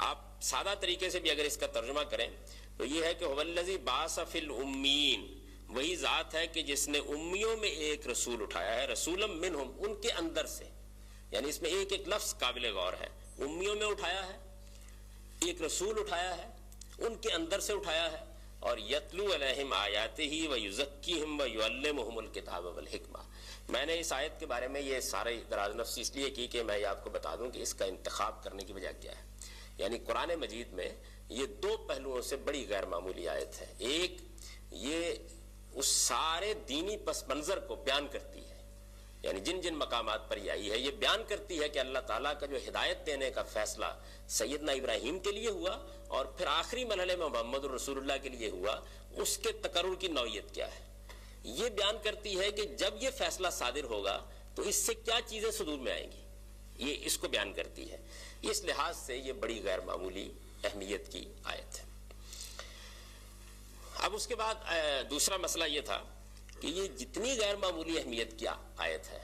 آپ سادہ طریقے سے بھی اگر اس کا ترجمہ کریں تو یہ ہے کہ هُوَ بَعَثَ فِي الْأُمِّيِّينَ, وہی ذات ہے کہ جس نے امیوں میں ایک رسول اٹھایا ہے, رسولا منہم, ان کے اندر سے. یعنی اس میں ایک ایک لفظ قابل غور ہے. امیوں میں اٹھایا ہے, ایک رسول اٹھایا ہے, ان کے اندر سے اٹھایا ہے, اور یتلو علیہم آیاتہ ویزکیہم ویعلمہم الکتاب والحکمہ. میں نے اس آیت کے بارے میں یہ سارے دراز نفسی اس لیے کی کہ میں یہ آپ کو بتا دوں کہ اس کا انتخاب کرنے کی وجہ کیا ہے. یعنی قرآن مجید میں یہ 2 پہلوؤں سے بڑی غیر معمولی آیت ہے. ایک, یہ اس سارے دینی پس منظر کو بیان کرتی ہے, یعنی جن جن مقامات پر یہ آئی ہے یہ بیان کرتی ہے کہ اللہ تعالیٰ کا جو ہدایت دینے کا فیصلہ سیدنا ابراہیم کے لیے ہوا اور پھر آخری مرحلے میں محمد رسول اللہ کے لیے ہوا, اس کے تقرر کی نوعیت کیا ہے. یہ بیان کرتی ہے کہ جب یہ فیصلہ صادر ہوگا تو اس سے کیا چیزیں صدور میں آئیں گی, یہ اس کو بیان کرتی ہے. اس لحاظ سے یہ بڑی غیر معمولی اہمیت کی آیت ہے. اب اس کے بعد دوسرا مسئلہ یہ تھا کہ یہ جتنی غیر معمولی اہمیت کی آیت ہے,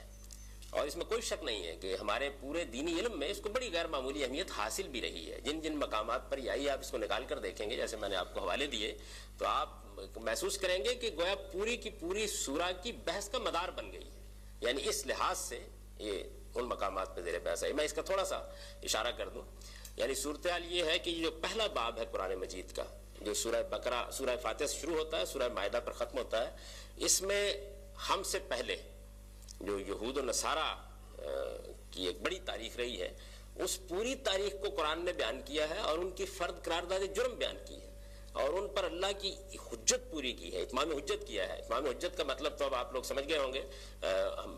اور اس میں کوئی شک نہیں ہے کہ ہمارے پورے دینی علم میں اس کو بڑی غیر معمولی اہمیت حاصل بھی رہی ہے. جن جن مقامات پر یہ آئی آپ اس کو نکال کر دیکھیں گے, جیسے میں نے آپ کو حوالے دیے, تو آپ محسوس کریں گے کہ گویا پوری کی پوری سورہ کی بحث کا مدار بن گئی ہے. یعنی اس لحاظ سے یہ ان مقامات پہ زیر بحث ہے. میں اس کا تھوڑا سا اشارہ کر دوں. یعنی صورتحال یہ ہے کہ یہ جو پہلا باب ہے قرآن مجید کا, جو سورہ بقرہ, سورہ فاتحہ سے شروع ہوتا ہے, سورہ مائدہ پر ختم ہوتا ہے, اس میں ہم سے پہلے جو یہود و نصارہ کی ایک بڑی تاریخ رہی ہے, اس پوری تاریخ کو قرآن نے بیان کیا ہے اور ان کی فرد قرارداد جرم بیان کی ہے, اور ان پر اللہ کی حجت پوری کی ہے, اتمام حجت کیا ہے. اتمام حجت کا مطلب تو اب آپ لوگ سمجھ گئے ہوں گے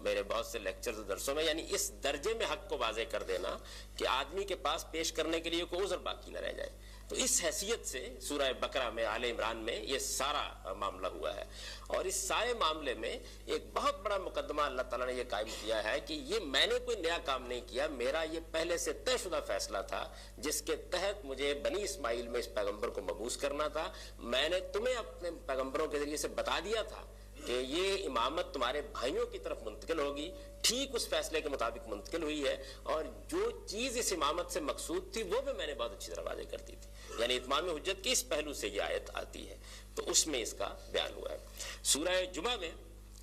میرے بہت سے لیکچرز و درسوں میں, یعنی اس درجے میں حق کو واضح کر دینا کہ آدمی کے پاس پیش کرنے کے لیے کوئی عذر باقی نہ رہ جائے. تو اس حیثیت سے سورہ بقرہ میں, آل عمران میں یہ سارا معاملہ ہوا ہے, اور اس سارے معاملے میں ایک بہت بڑا مقدمہ اللہ تعالیٰ نے یہ قائم کیا ہے کہ یہ میں نے کوئی نیا کام نہیں کیا, میرا یہ پہلے سے طے شدہ فیصلہ تھا جس کے تحت مجھے بنی اسماعیل میں اس پیغمبر کو مبعوث کرنا تھا. میں نے تمہیں اپنے پیغمبروں کے ذریعے سے بتا دیا تھا کہ یہ امامت تمہارے بھائیوں کی طرف منتقل ہوگی, ٹھیک اس فیصلے کے مطابق منتقل ہوئی ہے, اور جو چیز اس امامت سے مقصود تھی وہ بھی میں نے بہت اچھی طرح واضح کر دی تھی. یعنی اتمام حجت کے اس پہلو سے یہ آیت آتی ہے, تو اس میں اس کا بیان ہوا ہے. سورہ جمعہ میں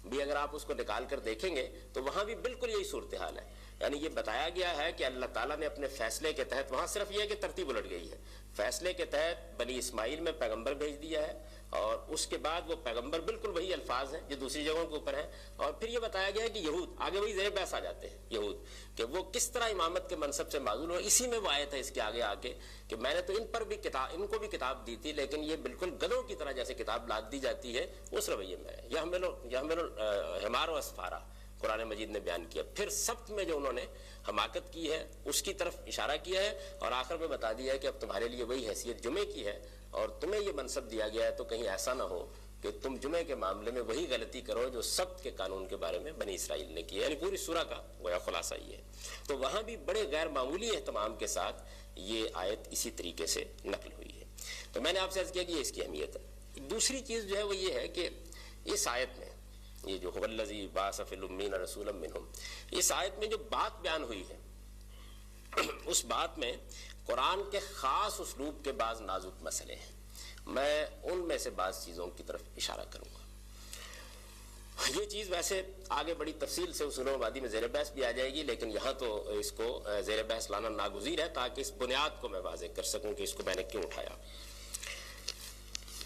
بھی اگر آپ اس کو نکال کر دیکھیں گے تو وہاں بھی بالکل یہی صورتحال ہے. یعنی یہ بتایا گیا ہے کہ اللہ تعالیٰ نے اپنے فیصلے کے تحت, وہاں صرف یہ ہے کہ ترتیب الٹ گئی ہے, فیصلے کے تحت بنی اسماعیل میں پیغمبر بھیج دیا ہے, اور اس کے بعد وہ پیغمبر بالکل وہی الفاظ ہیں جو دوسری جگہوں کے اوپر ہیں. اور پھر یہ بتایا گیا ہے کہ یہود, آگے وہی زیر بحث آ جاتے ہیں یہود, کہ وہ کس طرح امامت کے منصب سے معزول ہو. اسی میں وہ آیت ہے اس کے آگے آ کے کہ میں نے تو ان پر بھی کتاب, ان کو بھی کتاب دی تھی, لیکن یہ بالکل گدھوں کی طرح جیسے کتاب لاد دی جاتی ہے اس رویے میں ہے. یحمل حمار و اسفارا قرآن مجید نے بیان کیا. پھر سبت میں جو انہوں نے حماقت کی ہے اس کی طرف اشارہ کیا ہے, اور آخر میں بتا دیا ہے کہ اب تمہارے لیے وہی حیثیت جمعے کی ہے, اور تمہیں یہ منصب دیا گیا ہے تو کہیں ایسا نہ ہو کہ تم جمعے کے معاملے میں وہی غلطی کرو جو سبت کے قانون کے بارے میں بنی اسرائیل نے کی ہے. یعنی پوری سورہ کا گویا خلاصہ یہ ہے. تو وہاں بھی بڑے غیر معمولی اہتمام کے ساتھ یہ آیت اسی طریقے سے نقل ہوئی ہے. تو میں نے آپ سے عرض کیا کہ یہ اس کی اہمیت ہے. دوسری چیز جو ہے وہ یہ ہے کہ اس آیت میں یہ جو هُوَ الَّذِي بَعَثَ فِي الْأُمِّيِّينَ رَسُولًا مِّنْهُمْ, اس آیت میں جو بات بیان ہوئی ہے اس بات میں قرآن کے خاص اسلوب کے بعض نازک مسئلے ہیں. میں ان میں سے بعض چیزوں کی طرف اشارہ کروں گا. یہ چیز ویسے آگے بڑی تفصیل سے اصول آبادی میں زیر بحث بھی آ جائے گی, لیکن یہاں تو اس کو زیر بحث لانا ناگزیر ہے تاکہ اس بنیاد کو میں واضح کر سکوں کہ اس کو میں نے کیوں اٹھایا.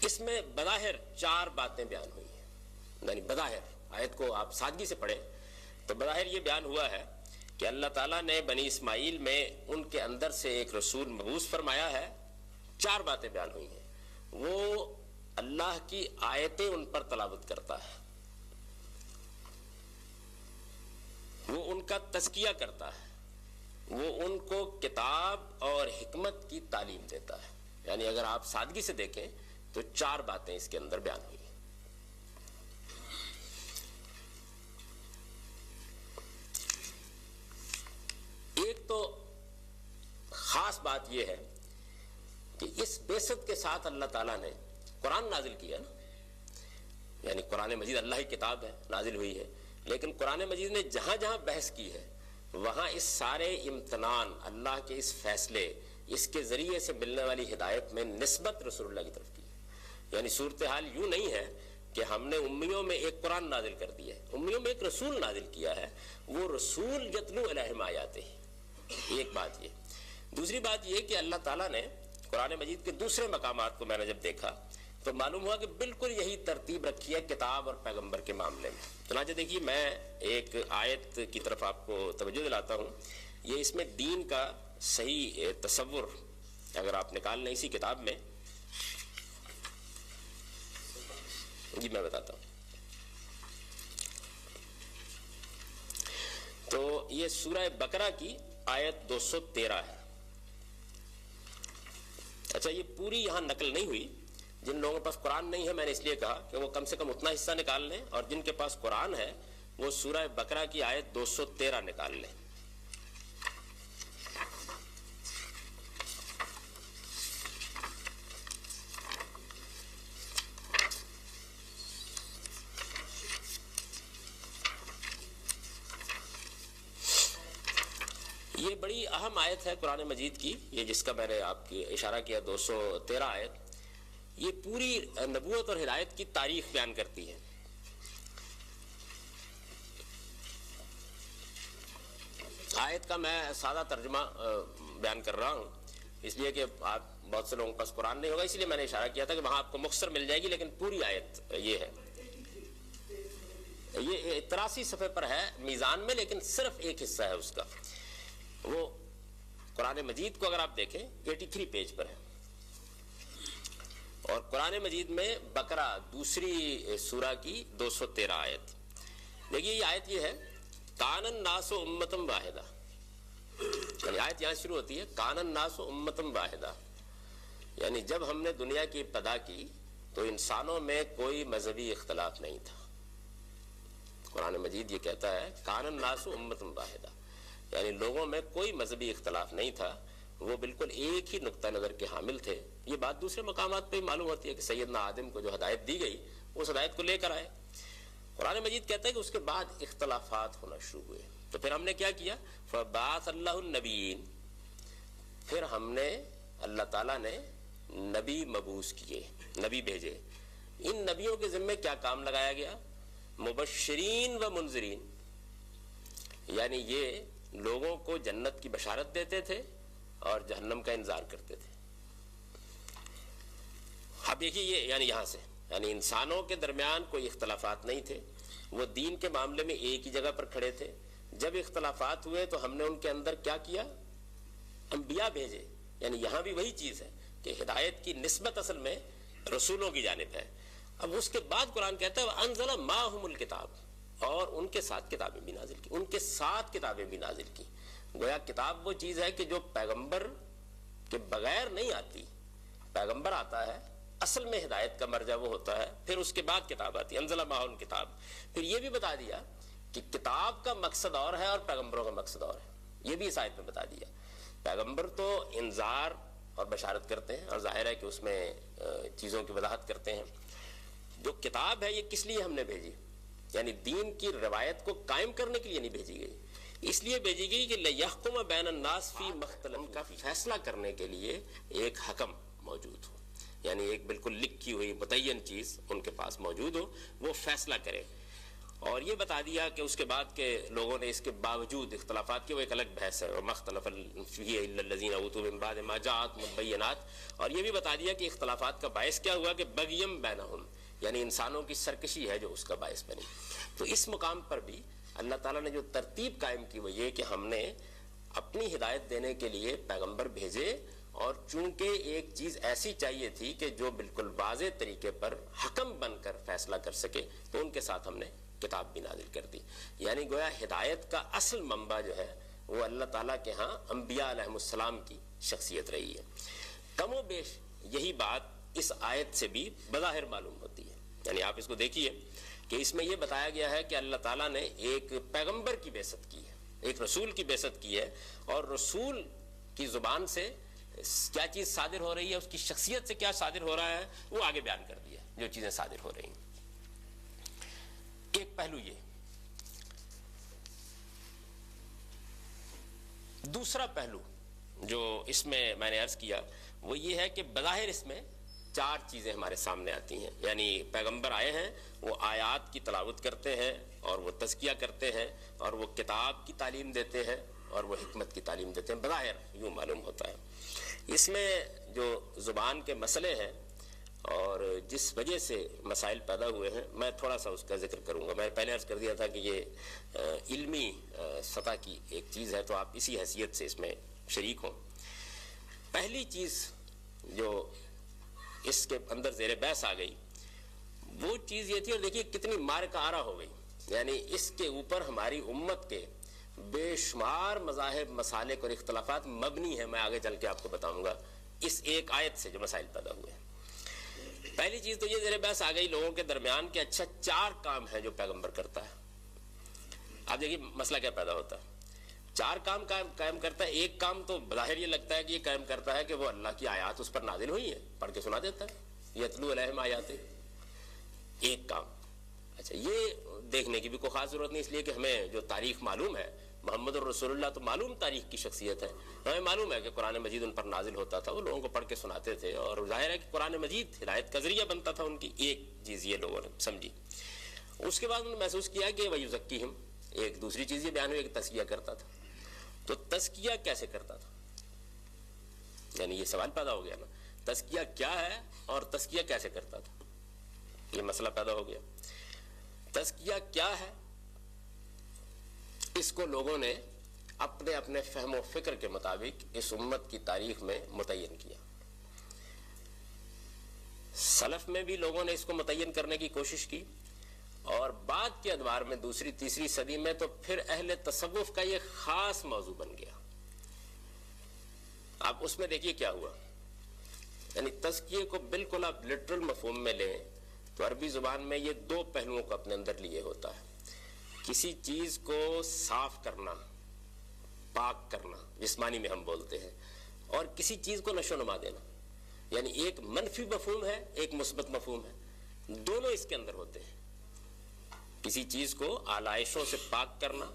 اس میں بظاہر 4 باتیں بیان ہوئی ہیں. یعنی بظاہر آیت کو آپ سادگی سے پڑھیں تو بظاہر یہ بیان ہوا ہے کہ اللہ تعالیٰ نے بنی اسماعیل میں ان کے اندر سے ایک رسول مبعوث فرمایا ہے. 4 باتیں بیان ہوئی ہیں. وہ اللہ کی آیتیں ان پر تلاوت کرتا ہے, وہ ان کا تزکیہ کرتا ہے, وہ ان کو کتاب اور حکمت کی تعلیم دیتا ہے. یعنی اگر آپ سادگی سے دیکھیں تو 4 باتیں اس کے اندر بیان ہوئی ہیں. ایک تو خاص بات یہ ہے کہ اس بعثت کے ساتھ اللہ تعالیٰ نے قرآن نازل کیا نا. یعنی قرآن مجید اللہ کی کتاب ہے, نازل ہوئی ہے, لیکن قرآن مجید نے جہاں جہاں بحث کی ہے وہاں اس سارے امتنان, اللہ کے اس فیصلے, اس کے ذریعے سے ملنے والی ہدایت میں نسبت رسول اللہ کی طرف کی. یعنی صورتحال یوں نہیں ہے کہ ہم نے امیوں میں ایک قرآن نازل کر دیا ہے, امیوں میں ایک رسول نازل کیا ہے, وہ رسول یتلو علیہم آیاتہ. ایک بات یہ. دوسری بات یہ کہ اللہ تعالیٰ نے قرآن مجید کے دوسرے مقامات کو میں نے جب دیکھا تو معلوم ہوا کہ بالکل یہی ترتیب رکھی ہے کتاب اور پیغمبر کے معاملے میں. چنانچہ دیکھیے میں ایک آیت کی طرف آپ کو توجہ دلاتا ہوں. یہ اس میں دین کا صحیح تصور اگر آپ نکال لیں اسی کتاب میں, جی میں بتاتا ہوں. تو یہ سورہ بقرہ کی آیت 213 ہے. اچھا یہ پوری یہاں نقل نہیں ہوئی. جن لوگوں کے پاس قرآن نہیں ہے میں نے اس لیے کہا کہ وہ کم سے کم اتنا حصہ نکال لیں, اور جن کے پاس قرآن ہے وہ سورہ بقرہ کی آیت 213 نکال لیں. یہ بڑی اہم آیت ہے قرآن مجید کی, یہ جس کا میں نے آپ کی اشارہ کیا 213 آیت. یہ پوری نبوت اور ہدایت کی تاریخ بیان کرتی ہے. آیت کا میں سادہ ترجمہ بیان کر رہا ہوں اس لیے کہ آپ بہت سے لوگوں کے پاس قرآن نہیں ہوگا, اس لیے میں نے اشارہ کیا تھا کہ وہاں آپ کو مختصر مل جائے گی, لیکن پوری آیت یہ ہے. یہ 83 صفحے پر ہے میزان میں, لیکن صرف ایک حصہ ہے اس کا. وہ قرآن مجید کو اگر آپ دیکھیں 83 پیج پر ہے, اور قرآن مجید میں بقرہ دوسری سورہ کی 213 آیت. دیکھیے یہ آیت یہ ہے, کان الناس امتم واحدہ. یعنی آیت یہاں شروع ہوتی ہے کان الناس امتم واحدہ, یعنی جب ہم نے دنیا کی ابتدا کی تو انسانوں میں کوئی مذہبی اختلاف نہیں تھا. قرآن مجید یہ کہتا ہے کان الناس امتم واحدہ, یعنی لوگوں میں کوئی مذہبی اختلاف نہیں تھا, وہ بالکل ایک ہی نقطہ نظر کے حامل تھے. یہ بات دوسرے مقامات پہ معلوم ہوتی ہے کہ سیدنا آدم کو جو ہدایت دی گئی اس ہدایت کو لے کر آئے. قرآن مجید کہتا ہے کہ اس کے بعد اختلافات ہونا شروع ہوئے, تو پھر ہم نے کیا کیا, فبعث اللہ النبیین, پھر ہم نے اللہ تعالیٰ نے نبی مبعوث کیے, نبی بھیجے. ان نبیوں کے ذمے کیا کام لگایا گیا, مبشرین و منذرین, یعنی یہ لوگوں کو جنت کی بشارت دیتے تھے اور جہنم کا انذار کرتے تھے. اب دیکھیے یہ یعنی یہاں سے یعنی انسانوں کے درمیان کوئی اختلافات نہیں تھے, وہ دین کے معاملے میں ایک ہی جگہ پر کھڑے تھے. جب اختلافات ہوئے تو ہم نے ان کے اندر کیا کیا, انبیاء بھیجے. یعنی یہاں بھی وہی چیز ہے کہ ہدایت کی نسبت اصل میں رسولوں کی جانب ہے. اب اس کے بعد قرآن کہتا ہے وَأَنزَلَ مَعَهُمُ الْكِتَابَ, اور ان کے ساتھ کتابیں بھی نازل کی, ان کے ساتھ کتابیں بھی نازل کی. گویا کتاب وہ چیز ہے کہ جو پیغمبر کے بغیر نہیں آتی. پیغمبر آتا ہے, اصل میں ہدایت کا مرجع وہ ہوتا ہے, پھر اس کے بعد کتاب آتی ہے, انزل معہ الکتاب. پھر یہ بھی بتا دیا کہ کتاب کا مقصد اور ہے اور پیغمبروں کا مقصد اور ہے. یہ بھی اس آیت میں بتا دیا. پیغمبر تو انذار اور بشارت کرتے ہیں, اور ظاہر ہے کہ اس میں چیزوں کی وضاحت کرتے ہیں. جو کتاب ہے یہ کس لیے ہم نے بھیجی, یعنی دین کی روایت کو قائم کرنے کے لیے نہیں بھیجی گئی, اس لیے بھیجی گئی کہ لِيَحْكُمَ بَيْنَ النَّاسِ فِي مَا اخْتَلَفُوا فِيهِ, ان کا فیصلہ کرنے کے لیے ایک حکم موجود ہو, یعنی ایک بالکل لکھی ہوئی متعین چیز ان کے پاس موجود ہو, وہ فیصلہ کرے. اور یہ بتا دیا کہ اس کے بعد کے لوگوں نے اس کے باوجود اختلافات کی, وہ ایک الگ بحث ہے, وَمَا اخْتَلَفَ فِيهِ إِلَّا الَّذِينَ أُوتُوا مِن بَعْدِ مَا جَاءَتْهُمُ الْبَيِّنَاتُ. اور یہ بھی بتا دیا کہ اختلافات کا باعث کیا ہوا, کہ بغیم بینہم, یعنی انسانوں کی سرکشی ہے جو اس کا باعث بنی. تو اس مقام پر بھی اللہ تعالیٰ نے جو ترتیب قائم کی وہ یہ کہ ہم نے اپنی ہدایت دینے کے لیے پیغمبر بھیجے، اور چونکہ ایک چیز ایسی چاہیے تھی کہ جو بالکل واضح طریقے پر حکم بن کر فیصلہ کر سکے، تو ان کے ساتھ ہم نے کتاب بھی نازل کر دی. یعنی گویا ہدایت کا اصل منبع جو ہے وہ اللہ تعالیٰ کے ہاں انبیاء علیہ السلام کی شخصیت رہی ہے. کم و بیش یہی بات اس آیت سے بھی بظاہر معلوم ہوتی ہے. یعنی آپ اس کو دیکھیے کہ اس میں یہ بتایا گیا ہے کہ اللہ تعالیٰ نے ایک پیغمبر کی بعثت کی ہے، ایک رسول کی بعثت کی ہے، اور رسول کی زبان سے کیا چیز صادر ہو رہی ہے، اس کی شخصیت سے کیا صادر ہو رہا ہے، وہ آگے بیان کر دیا جو چیزیں صادر ہو رہی ہیں. ایک پہلو یہ. دوسرا پہلو جو اس میں نے عرض کیا وہ یہ ہے کہ بظاہر اس میں 4 چیزیں ہمارے سامنے آتی ہیں. یعنی پیغمبر آئے ہیں، وہ آیات کی تلاوت کرتے ہیں اور وہ تزکیہ کرتے ہیں اور وہ کتاب کی تعلیم دیتے ہیں اور وہ حکمت کی تعلیم دیتے ہیں. بظاہر یوں معلوم ہوتا ہے. اس میں جو زبان کے مسئلے ہیں اور جس وجہ سے مسائل پیدا ہوئے ہیں، میں تھوڑا سا اس کا ذکر کروں گا. میں پہلے عرض کر دیا تھا کہ یہ علمی سطح کی ایک چیز ہے، تو آپ اسی حیثیت سے اس میں شریک ہوں. پہلی چیز جو اس کے اندر زیر بحث آ گئی وہ چیز یہ تھی، اور دیکھیے کتنی مار کا آرا ہو گئی. یعنی اس کے اوپر ہماری امت کے بے شمار مذاہب، مسالک اور اختلافات مبنی ہیں. میں آگے چل کے آپ کو بتاؤں گا اس ایک آیت سے جو مسائل پیدا ہوئے ہیں. پہلی چیز تو یہ زیر بحث آ گئی لوگوں کے درمیان کہ اچھا 4 کام ہیں جو پیغمبر کرتا ہے. آپ دیکھیے مسئلہ کیا پیدا ہوتا ہے. 4 کام قائم کرتا ہے. ایک کام تو بظاہر یہ لگتا ہے کہ یہ قائم کرتا ہے کہ وہ اللہ کی آیات اس پر نازل ہوئی ہیں، پڑھ کے سنا دیتا ہے، یتلو علیہم آیات. ایک کام. اچھا یہ دیکھنے کی بھی کوئی خاص ضرورت نہیں، اس لیے کہ ہمیں جو تاریخ معلوم ہے، محمد الرسول اللہ تو معلوم تاریخ کی شخصیت ہے. ہمیں معلوم ہے کہ قرآن مجید ان پر نازل ہوتا تھا، وہ لوگوں کو پڑھ کے سناتے تھے، اور ظاہر ہے کہ قرآن مجید ہدایت کا ذریعہ بنتا تھا ان کی. ایک چیز یہ لوگوں نے سمجھی. اس کے بعد انہوں نے محسوس کیا کہ وَيُزَكِّيهِمْ. ایک دوسری چیز یہ بیان ہوئی کہ تزکیہ کرتا تھا. تو تزکیہ کیسے کرتا تھا؟ یعنی یہ سوال پیدا ہو گیا نا، تزکیہ کیا ہے اور تزکیہ کیسے کرتا تھا؟ یہ مسئلہ پیدا ہو گیا. تزکیہ کیا ہے اس کو لوگوں نے اپنے اپنے فہم و فکر کے مطابق اس امت کی تاریخ میں متعین کیا. سلف میں بھی لوگوں نے اس کو متعین کرنے کی کوشش کی، اور بعد کے ادوار میں 2ری 3ری صدی میں تو پھر اہل تصوف کا یہ خاص موضوع بن گیا. آپ اس میں دیکھیے کیا ہوا. یعنی تزکیے کو بالکل آپ لٹرل مفہوم میں لیں تو عربی زبان میں یہ 2 پہلوؤں کو اپنے اندر لیے ہوتا ہے. کسی چیز کو صاف کرنا، پاک کرنا جسمانی میں ہم بولتے ہیں، اور کسی چیز کو نشو و نما دینا. یعنی ایک منفی مفہوم ہے، ایک مثبت مفہوم ہے، دونوں اس کے اندر ہوتے ہیں. کسی چیز کو آلائشوں سے پاک کرنا،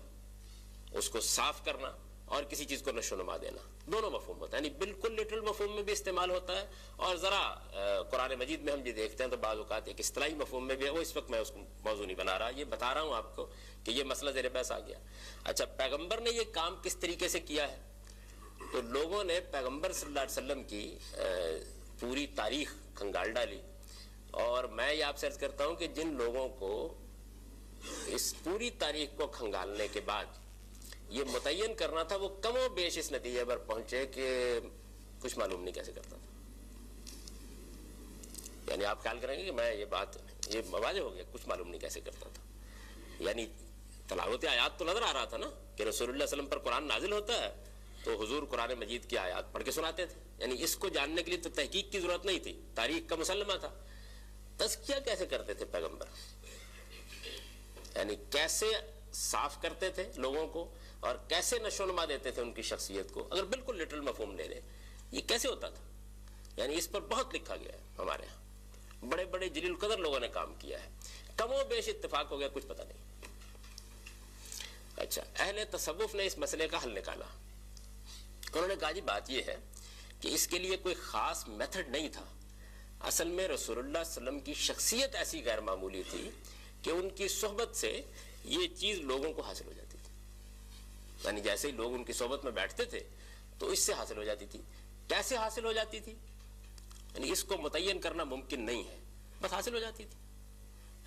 اس کو صاف کرنا، اور کسی چیز کو نشو و نما دینا، دونوں مفہوم ہوتا ہے. یعنی بالکل لٹرل مفہوم میں بھی استعمال ہوتا ہے، اور ذرا قرآن مجید میں ہم یہ دیکھتے ہیں تو بعض اوقات ایک اصطلاحی مفہوم میں بھی ہے. وہ اس وقت میں اس کو موضوع نہیں بنا رہا، یہ بتا رہا ہوں آپ کو کہ یہ مسئلہ زیر بحث آ گیا. اچھا پیغمبر نے یہ کام کس طریقے سے کیا ہے؟ تو لوگوں نے پیغمبر صلی اللہ علیہ وسلم کی پوری تاریخ کھنگال ڈالی. اور میں یہ آپ سے عرض کرتا ہوں کہ جن لوگوں کو اس پوری تاریخ کو کھنگالنے کے بعد یہ متعین کرنا تھا، وہ کم و بیش اس نتیجے پر پہنچے کہ کچھ معلوم نہیں کیسے کرتا تھا. یعنی آپ خیال کریں گے کہ میں یہ واضح ہو گیا، کچھ معلوم نہیں کیسے کرتا تھا. یعنی تلاوت آیات تو نظر آ رہا تھا نا کہ رسول اللہ صلی اللہ علیہ وسلم پر قرآن نازل ہوتا ہے تو حضور قرآن مجید کی آیات پڑھ کے سناتے تھے. یعنی اس کو جاننے کے لیے تو تحقیق کی ضرورت نہیں تھی، تاریخ کا مسلمہ تھا. تزکیہ کیسے کرتے تھے پیغمبر؟ یعنی کیسے صاف کرتے تھے لوگوں کو اور کیسے نشو و نما دیتے تھے ان کی شخصیت کو؟ اگر بالکل لٹرل مفہوم لے لیں یہ کیسے ہوتا تھا؟ یعنی اس پر بہت لکھا گیا ہے ہمارے ہاں، بڑے بڑے جلیل القدر لوگوں نے کام کیا ہے. کم و بیش اتفاق ہو گیا، کچھ پتہ نہیں. اچھا اہل تصوف نے اس مسئلے کا حل نکالا. انہوں نے کہا جی بات یہ ہے کہ اس کے لیے کوئی خاص میتھڈ نہیں تھا. اصل میں رسول اللہ صلی اللہ علیہ وسلم کی شخصیت ایسی غیر معمولی تھی کہ ان کی صحبت سے یہ چیز لوگوں کو حاصل ہو جاتی تھی. یعنی جیسے ہی لوگ ان کی صحبت میں بیٹھتے تھے تو اس سے حاصل ہو جاتی تھی. کیسے حاصل ہو جاتی تھی؟ یعنی اس کو متعین کرنا ممکن نہیں ہے، بس حاصل ہو جاتی تھی.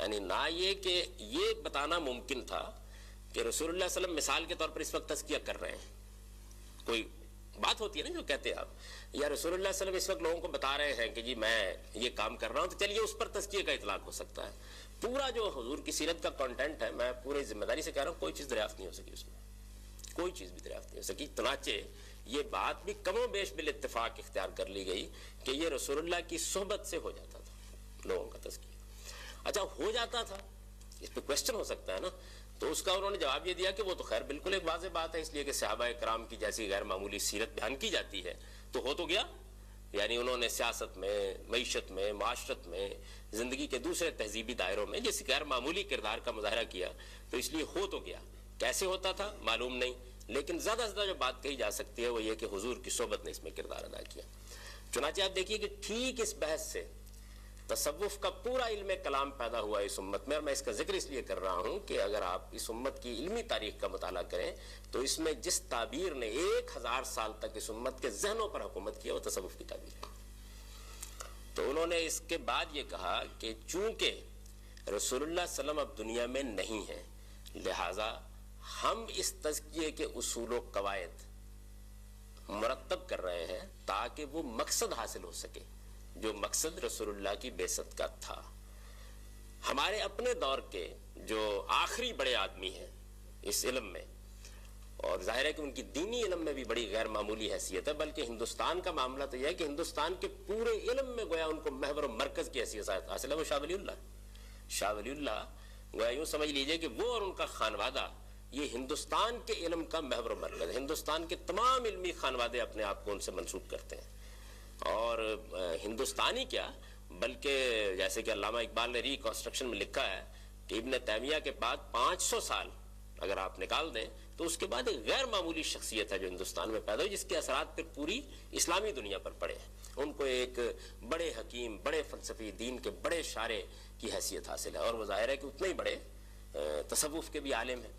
یعنی نہ یہ کہ یہ بتانا ممکن تھا کہ رسول اللہ صلی اللہ علیہ وسلم مثال کے طور پر اس وقت تزکیہ کر رہے ہیں. کوئی بات ہوتی ہے نا جو کہتے ہیں آپ یا رسول اللہ صلی اللہ علیہ وسلم اس وقت لوگوں کو بتا رہے ہیں کہ جی میں یہ کام کر رہا ہوں، تو چلیے اس پر تزکیے کا اطلاق ہو سکتا ہے. پورا جو حضور کی سیرت کا کنٹینٹ ہے، میں پورے ذمہ داری سے کہہ رہا ہوں، کوئی چیز دریافت نہیں ہو سکی اس میں، کوئی چیز بھی دریافت نہیں ہو سکی. چنانچہ یہ بات بھی کم و بیش بالاتفاق اختیار کر لی گئی کہ یہ رسول اللہ کی صحبت سے ہو جاتا تھا لوگوں کا تزکیہ. اچھا ہو جاتا تھا، اس پہ کوشچن ہو سکتا ہے نا، تو اس کا انہوں نے جواب یہ دیا کہ وہ تو خیر بالکل ایک واضح بات ہے، اس لیے کہ صحابہ کرام کی جیسی غیر معمولی سیرت بیان کی جاتی ہے تو ہو تو گیا. یعنی انہوں نے سیاست میں، معیشت میں، معاشرت میں، زندگی کے دوسرے تہذیبی دائروں میں جیسی غیر معمولی کردار کا مظاہرہ کیا، تو اس لیے ہو تو گیا. کیسے ہوتا تھا معلوم نہیں، لیکن زیادہ سے زیادہ جو بات کہی جا سکتی ہے وہ یہ کہ حضور کی صحبت نے اس میں کردار ادا کیا. چنانچہ آپ دیکھیے کہ ٹھیک اس بحث سے تصوف کا پورا علم کلام پیدا ہوا اس امت میں. اور میں اس کا ذکر اس لیے کر رہا ہوں کہ اگر آپ اس امت کی علمی تاریخ کا مطالعہ کریں تو اس میں جس تعبیر نے 1000 سال تک اس امت کے ذہنوں پر حکومت کیا وہ تصوف کی تعبیر ہے. تو انہوں نے اس کے بعد یہ کہا کہ چونکہ رسول اللہ صلی اللہ علیہ وسلم اب دنیا میں نہیں ہیں، لہٰذا ہم اس تزکیے کے اصول و قواعد مرتب کر رہے ہیں تاکہ وہ مقصد حاصل ہو سکے جو مقصد رسول اللہ کی بعثت کا تھا. ہمارے اپنے دور کے جو آخری بڑے آدمی ہیں اس علم میں، اور ظاہر ہے کہ ان کی دینی علم میں بھی بڑی غیر معمولی حیثیت ہے، بلکہ ہندوستان کا معاملہ تو یہ ہے کہ ہندوستان کے پورے علم میں گویا ان کو محور و مرکز کی حیثیت حاصل ہے، وہ شاہ ولی اللہ. شاہ ولی اللہ گویا یوں سمجھ لیجئے کہ وہ اور ان کا خانوادہ یہ ہندوستان کے علم کا محور و مرکز ہے. ہندوستان کے تمام علمی خانوادے اپنے آپ کو ان سے منسوب کرتے ہیں. اور ہندوستانی کیا بلکہ جیسے کہ علامہ اقبال نے ریکنسٹرکشن میں لکھا ہے کہ ابن تیمیہ کے بعد 500 سال اگر آپ نکال دیں تو اس کے بعد ایک غیر معمولی شخصیت ہے جو ہندوستان میں پیدا ہوئی، جس کے اثرات پھر پوری اسلامی دنیا پر پڑے ہیں. ان کو ایک بڑے حکیم، بڑے فلسفی، دین کے بڑے شارع کی حیثیت حاصل ہے، اور وہ ظاہر ہے کہ اتنے ہی بڑے تصوف کے بھی عالم ہیں.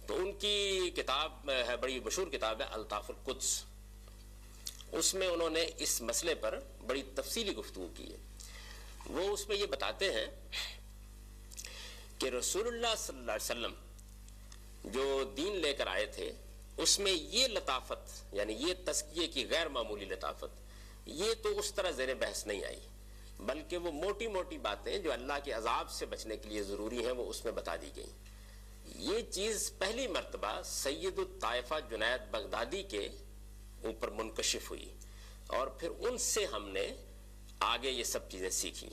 تو ان کی کتاب ہے، بڑی مشہور کتاب ہے الطاف القدس. اس میں انہوں نے اس مسئلے پر بڑی تفصیلی گفتگو کی ہے. وہ اس میں یہ بتاتے ہیں کہ رسول اللہ صلی اللہ علیہ وسلم جو دین لے کر آئے تھے اس میں یہ لطافت، یعنی یہ تزکیے کی غیر معمولی لطافت، یہ تو اس طرح زیر بحث نہیں آئی، بلکہ وہ موٹی موٹی باتیں جو اللہ کے عذاب سے بچنے کے لیے ضروری ہیں وہ اس میں بتا دی گئیں. یہ چیز پہلی مرتبہ سید الطائفہ جنید بغدادی کے اوپر منکشف ہوئی، اور پھر ان سے ہم نے آگے یہ سب چیزیں سیکھی،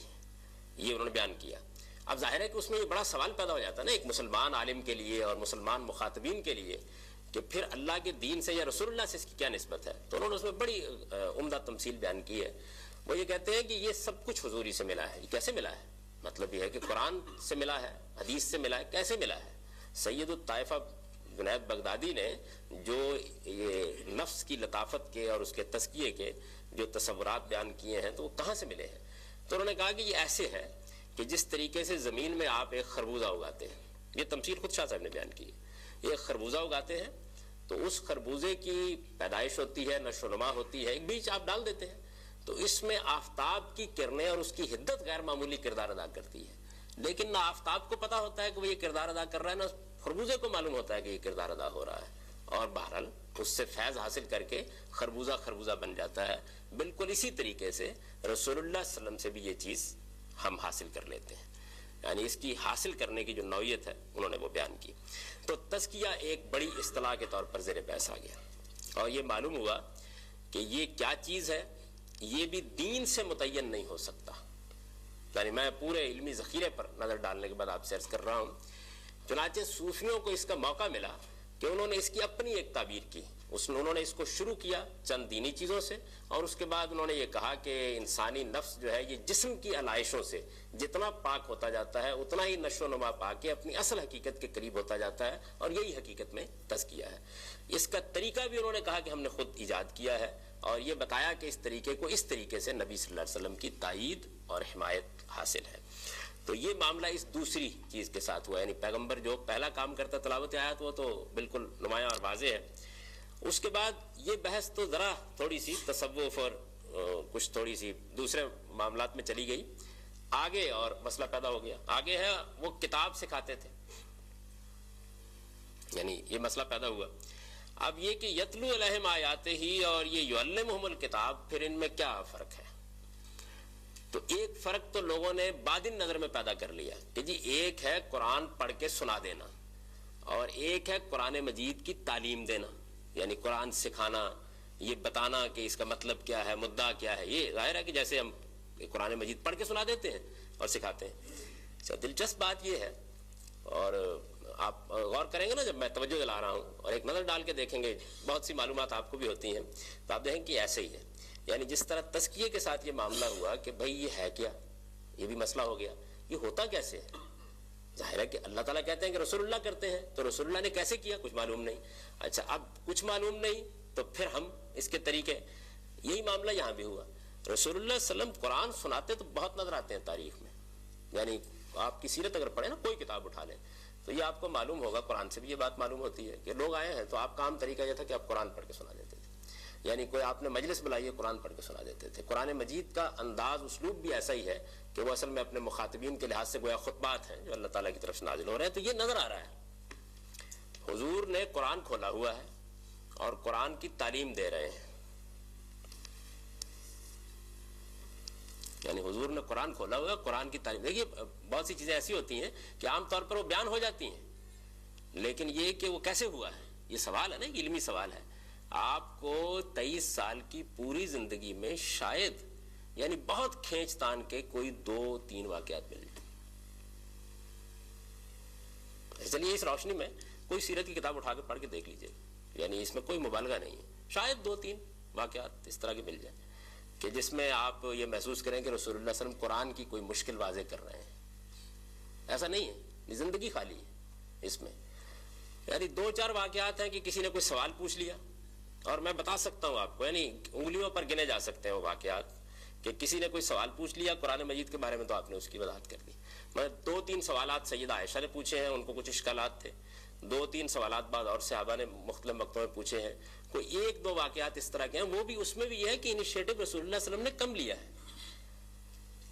یہ انہوں نے بیان کیا. اب ظاہر ہے کہ اس میں یہ بڑا سوال پیدا ہو جاتا ہے نا ایک مسلمان عالم کے لیے اور مسلمان مخاطبین کے لیے کہ پھر اللہ کے دین سے یا رسول اللہ سے اس کی کیا نسبت ہے. تو انہوں نے اس میں بڑی عمدہ تمثیل بیان کی ہے. وہ یہ کہتے ہیں کہ یہ سب کچھ حضور ہی سے ملا ہے. یہ کیسے ملا ہے؟ مطلب یہ ہے کہ قرآن سے ملا ہے، حدیث سے ملا ہے. کیسے ملا ہے؟ سید الطائفہ جنید بغدادی نے جو یہ نفس کی لطافت کے اور اس کے تزکیے کے جو تصورات بیان کیے ہیں تو وہ کہاں سے ملے ہیں؟ تو انہوں نے کہا کہ یہ ایسے ہے کہ جس طریقے سے زمین میں آپ ایک خربوزہ اگاتے ہیں، یہ تمثیل خود شاہ صاحب نے بیان کی ہے. ایک خربوزہ اگاتے ہیں تو اس خربوزے کی پیدائش ہوتی ہے، نشو و نما ہوتی ہے، ایک بیج آپ ڈال دیتے ہیں تو اس میں آفتاب کی کرنیں اور اس کی حدت غیر معمولی کردار ادا کرتی ہے. لیکن نہ آفتاب کو پتہ ہوتا ہے کہ وہ یہ کردار ادا کر رہا ہے، نہ خربوزے کو معلوم ہوتا ہے کہ یہ کردار ادا ہو رہا ہے، اور بہرحال اس سے فیض حاصل کر کے خربوزہ خربوزہ بن جاتا ہے. بالکل اسی طریقے سے رسول اللہ صلی اللہ علیہ وسلم سے بھی یہ چیز ہم حاصل کر لیتے ہیں، یعنی اس کی حاصل کرنے کی جو نوعیت ہے انہوں نے وہ بیان کی. تو تزکیہ ایک بڑی اصطلاح کے طور پر زیر بحث آ گیا، اور یہ معلوم ہوا کہ یہ کیا چیز ہے یہ بھی دین سے متعین نہیں ہو سکتا. یعنی میں پورے علمی ذخیرے پر نظر ڈالنے کے بعد آپ سے عرض کر رہا ہوں. چنانچہ صوفیوں کو اس کا موقع ملا کہ انہوں نے اس کی اپنی ایک تعبیر کی. انہوں نے اس کو شروع کیا چند دینی چیزوں سے، اور اس کے بعد انہوں نے یہ کہا کہ انسانی نفس جو ہے یہ جسم کی علائشوں سے جتنا پاک ہوتا جاتا ہے اتنا ہی نشو و نما پا کے اپنی اصل حقیقت کے قریب ہوتا جاتا ہے، اور یہی حقیقت میں تزکیہ ہے. اس کا طریقہ بھی انہوں نے کہا کہ ہم نے خود ایجاد کیا ہے، اور یہ بتایا کہ اس طریقے کو اس طریقے سے نبی صلی اللہ علیہ وسلم کی تائید اور حمایت حاصل ہے. تو یہ معاملہ اس دوسری چیز کے ساتھ ہوا، یعنی پیغمبر جو پہلا کام کرتا تلاوت آیات وہ تو بالکل نمایاں اور واضح ہے. اس کے بعد یہ بحث تو ذرا تھوڑی سی تصوف اور کچھ تھوڑی سی دوسرے معاملات میں چلی گئی آگے، اور مسئلہ پیدا ہو گیا. آگے ہے وہ کتاب سکھاتے تھے. یعنی یہ مسئلہ پیدا ہوا. اب یہ کہ یتلو علیہم آیاتہ ہی اور یہ یعلمہم الکتاب، پھر ان میں کیا فرق ہے؟ تو ایک فرق تو لوگوں نے بعدین نظر میں پیدا کر لیا کہ جی ایک ہے قرآن پڑھ کے سنا دینا اور ایک ہے قرآن مجید کی تعلیم دینا، یعنی قرآن سکھانا، یہ بتانا کہ اس کا مطلب کیا ہے، مدعا کیا ہے. یہ ظاہر ہے کہ جیسے ہم قرآن مجید پڑھ کے سنا دیتے ہیں اور سکھاتے ہیں. اچھا، دلچسپ بات یہ ہے، اور آپ غور کریں گے نا جب میں توجہ دلا رہا ہوں اور ایک نظر ڈال کے دیکھیں گے، بہت سی معلومات آپ کو بھی ہوتی ہیں، تو آپ دیکھیں کہ ایسے ہی ہے. یعنی جس طرح تزکیے کے ساتھ یہ معاملہ ہوا کہ بھئی یہ ہے کیا، یہ بھی مسئلہ ہو گیا، یہ ہوتا کیسے ہے. ظاہر ہے کہ اللہ تعالیٰ کہتے ہیں کہ رسول اللہ کرتے ہیں، تو رسول اللہ نے کیسے کیا کچھ معلوم نہیں. اچھا، اب کچھ معلوم نہیں تو پھر ہم اس کے طریقے، یہی معاملہ یہاں بھی ہوا. رسول اللہ صلی اللہ علیہ وسلم قرآن سناتے تو بہت نظر آتے ہیں تاریخ میں. یعنی آپ کی سیرت اگر پڑھیں نا، کوئی کتاب اٹھا لیں تو یہ آپ کو معلوم ہوگا، قرآن سے بھی یہ بات معلوم ہوتی ہے کہ لوگ آئے ہیں تو آپ کا عام طریقہ یہ تھا کہ آپ قرآن پڑھ کے سنا دیتے تھے. یعنی کوئی آپ نے مجلس بلائی ہے، قرآن پڑھ کے سنا دیتے تھے. قرآن مجید کا انداز، اسلوب بھی ایسا ہی ہے کہ وہ اصل میں اپنے مخاطبین کے لحاظ سے گویا خطبات ہیں جو اللہ تعالیٰ کی طرف سے نازل ہو رہے ہیں. تو یہ نظر آ رہا ہے حضور نے قرآن کھولا ہوا ہے اور قرآن کی تعلیم دے رہے ہیں. یعنی حضور نے قرآن کھولا ہوا ہے، قرآن کی تعلیم. دیکھیے بہت سی چیزیں ایسی ہوتی ہیں کہ عام طور پر وہ بیان ہو جاتی ہیں، لیکن یہ کہ وہ کیسے ہوا ہے، یہ سوال ہے نا، علمی سوال ہے. آپ کو 23 سال کی پوری زندگی میں شاید یعنی بہت کھینچ تان کے کوئی 2-3 واقعات مل جائیں. چلیے اس روشنی میں کوئی سیرت کی کتاب اٹھا کے پڑھ کے دیکھ لیجئے، یعنی اس میں کوئی مبالغہ نہیں ہے. شاید 2-3 واقعات اس طرح کے مل جائیں کہ جس میں آپ یہ محسوس کریں کہ رسول اللہ صلی اللہ علیہ وسلم قرآن کی کوئی مشکل واضح کر رہے ہیں. ایسا نہیں ہے، زندگی خالی ہے اس میں. یعنی 2-4 واقعات ہیں کہ کسی نے کوئی سوال پوچھ لیا، اور میں بتا سکتا ہوں آپ کو، یعنی انگلیوں پر گنے جا سکتے ہیں وہ واقعات، کہ کسی نے کوئی سوال پوچھ لیا قرآن مجید کے بارے میں تو آپ نے اس کی وضاحت کر دی. میں 2-3 سوالات سیدہ عائشہ نے پوچھے ہیں، ان کو کچھ اشکالات تھے. 2-3 سوالات بعد اور صحابہ نے مختلف وقتوں میں پوچھے ہیں. کوئی 1-2 واقعات اس طرح کے ہیں، وہ بھی اس میں بھی یہ ہے کہ انیشیٹو رسول اللہ صلی اللہ علیہ وسلم نے کم لیا ہے.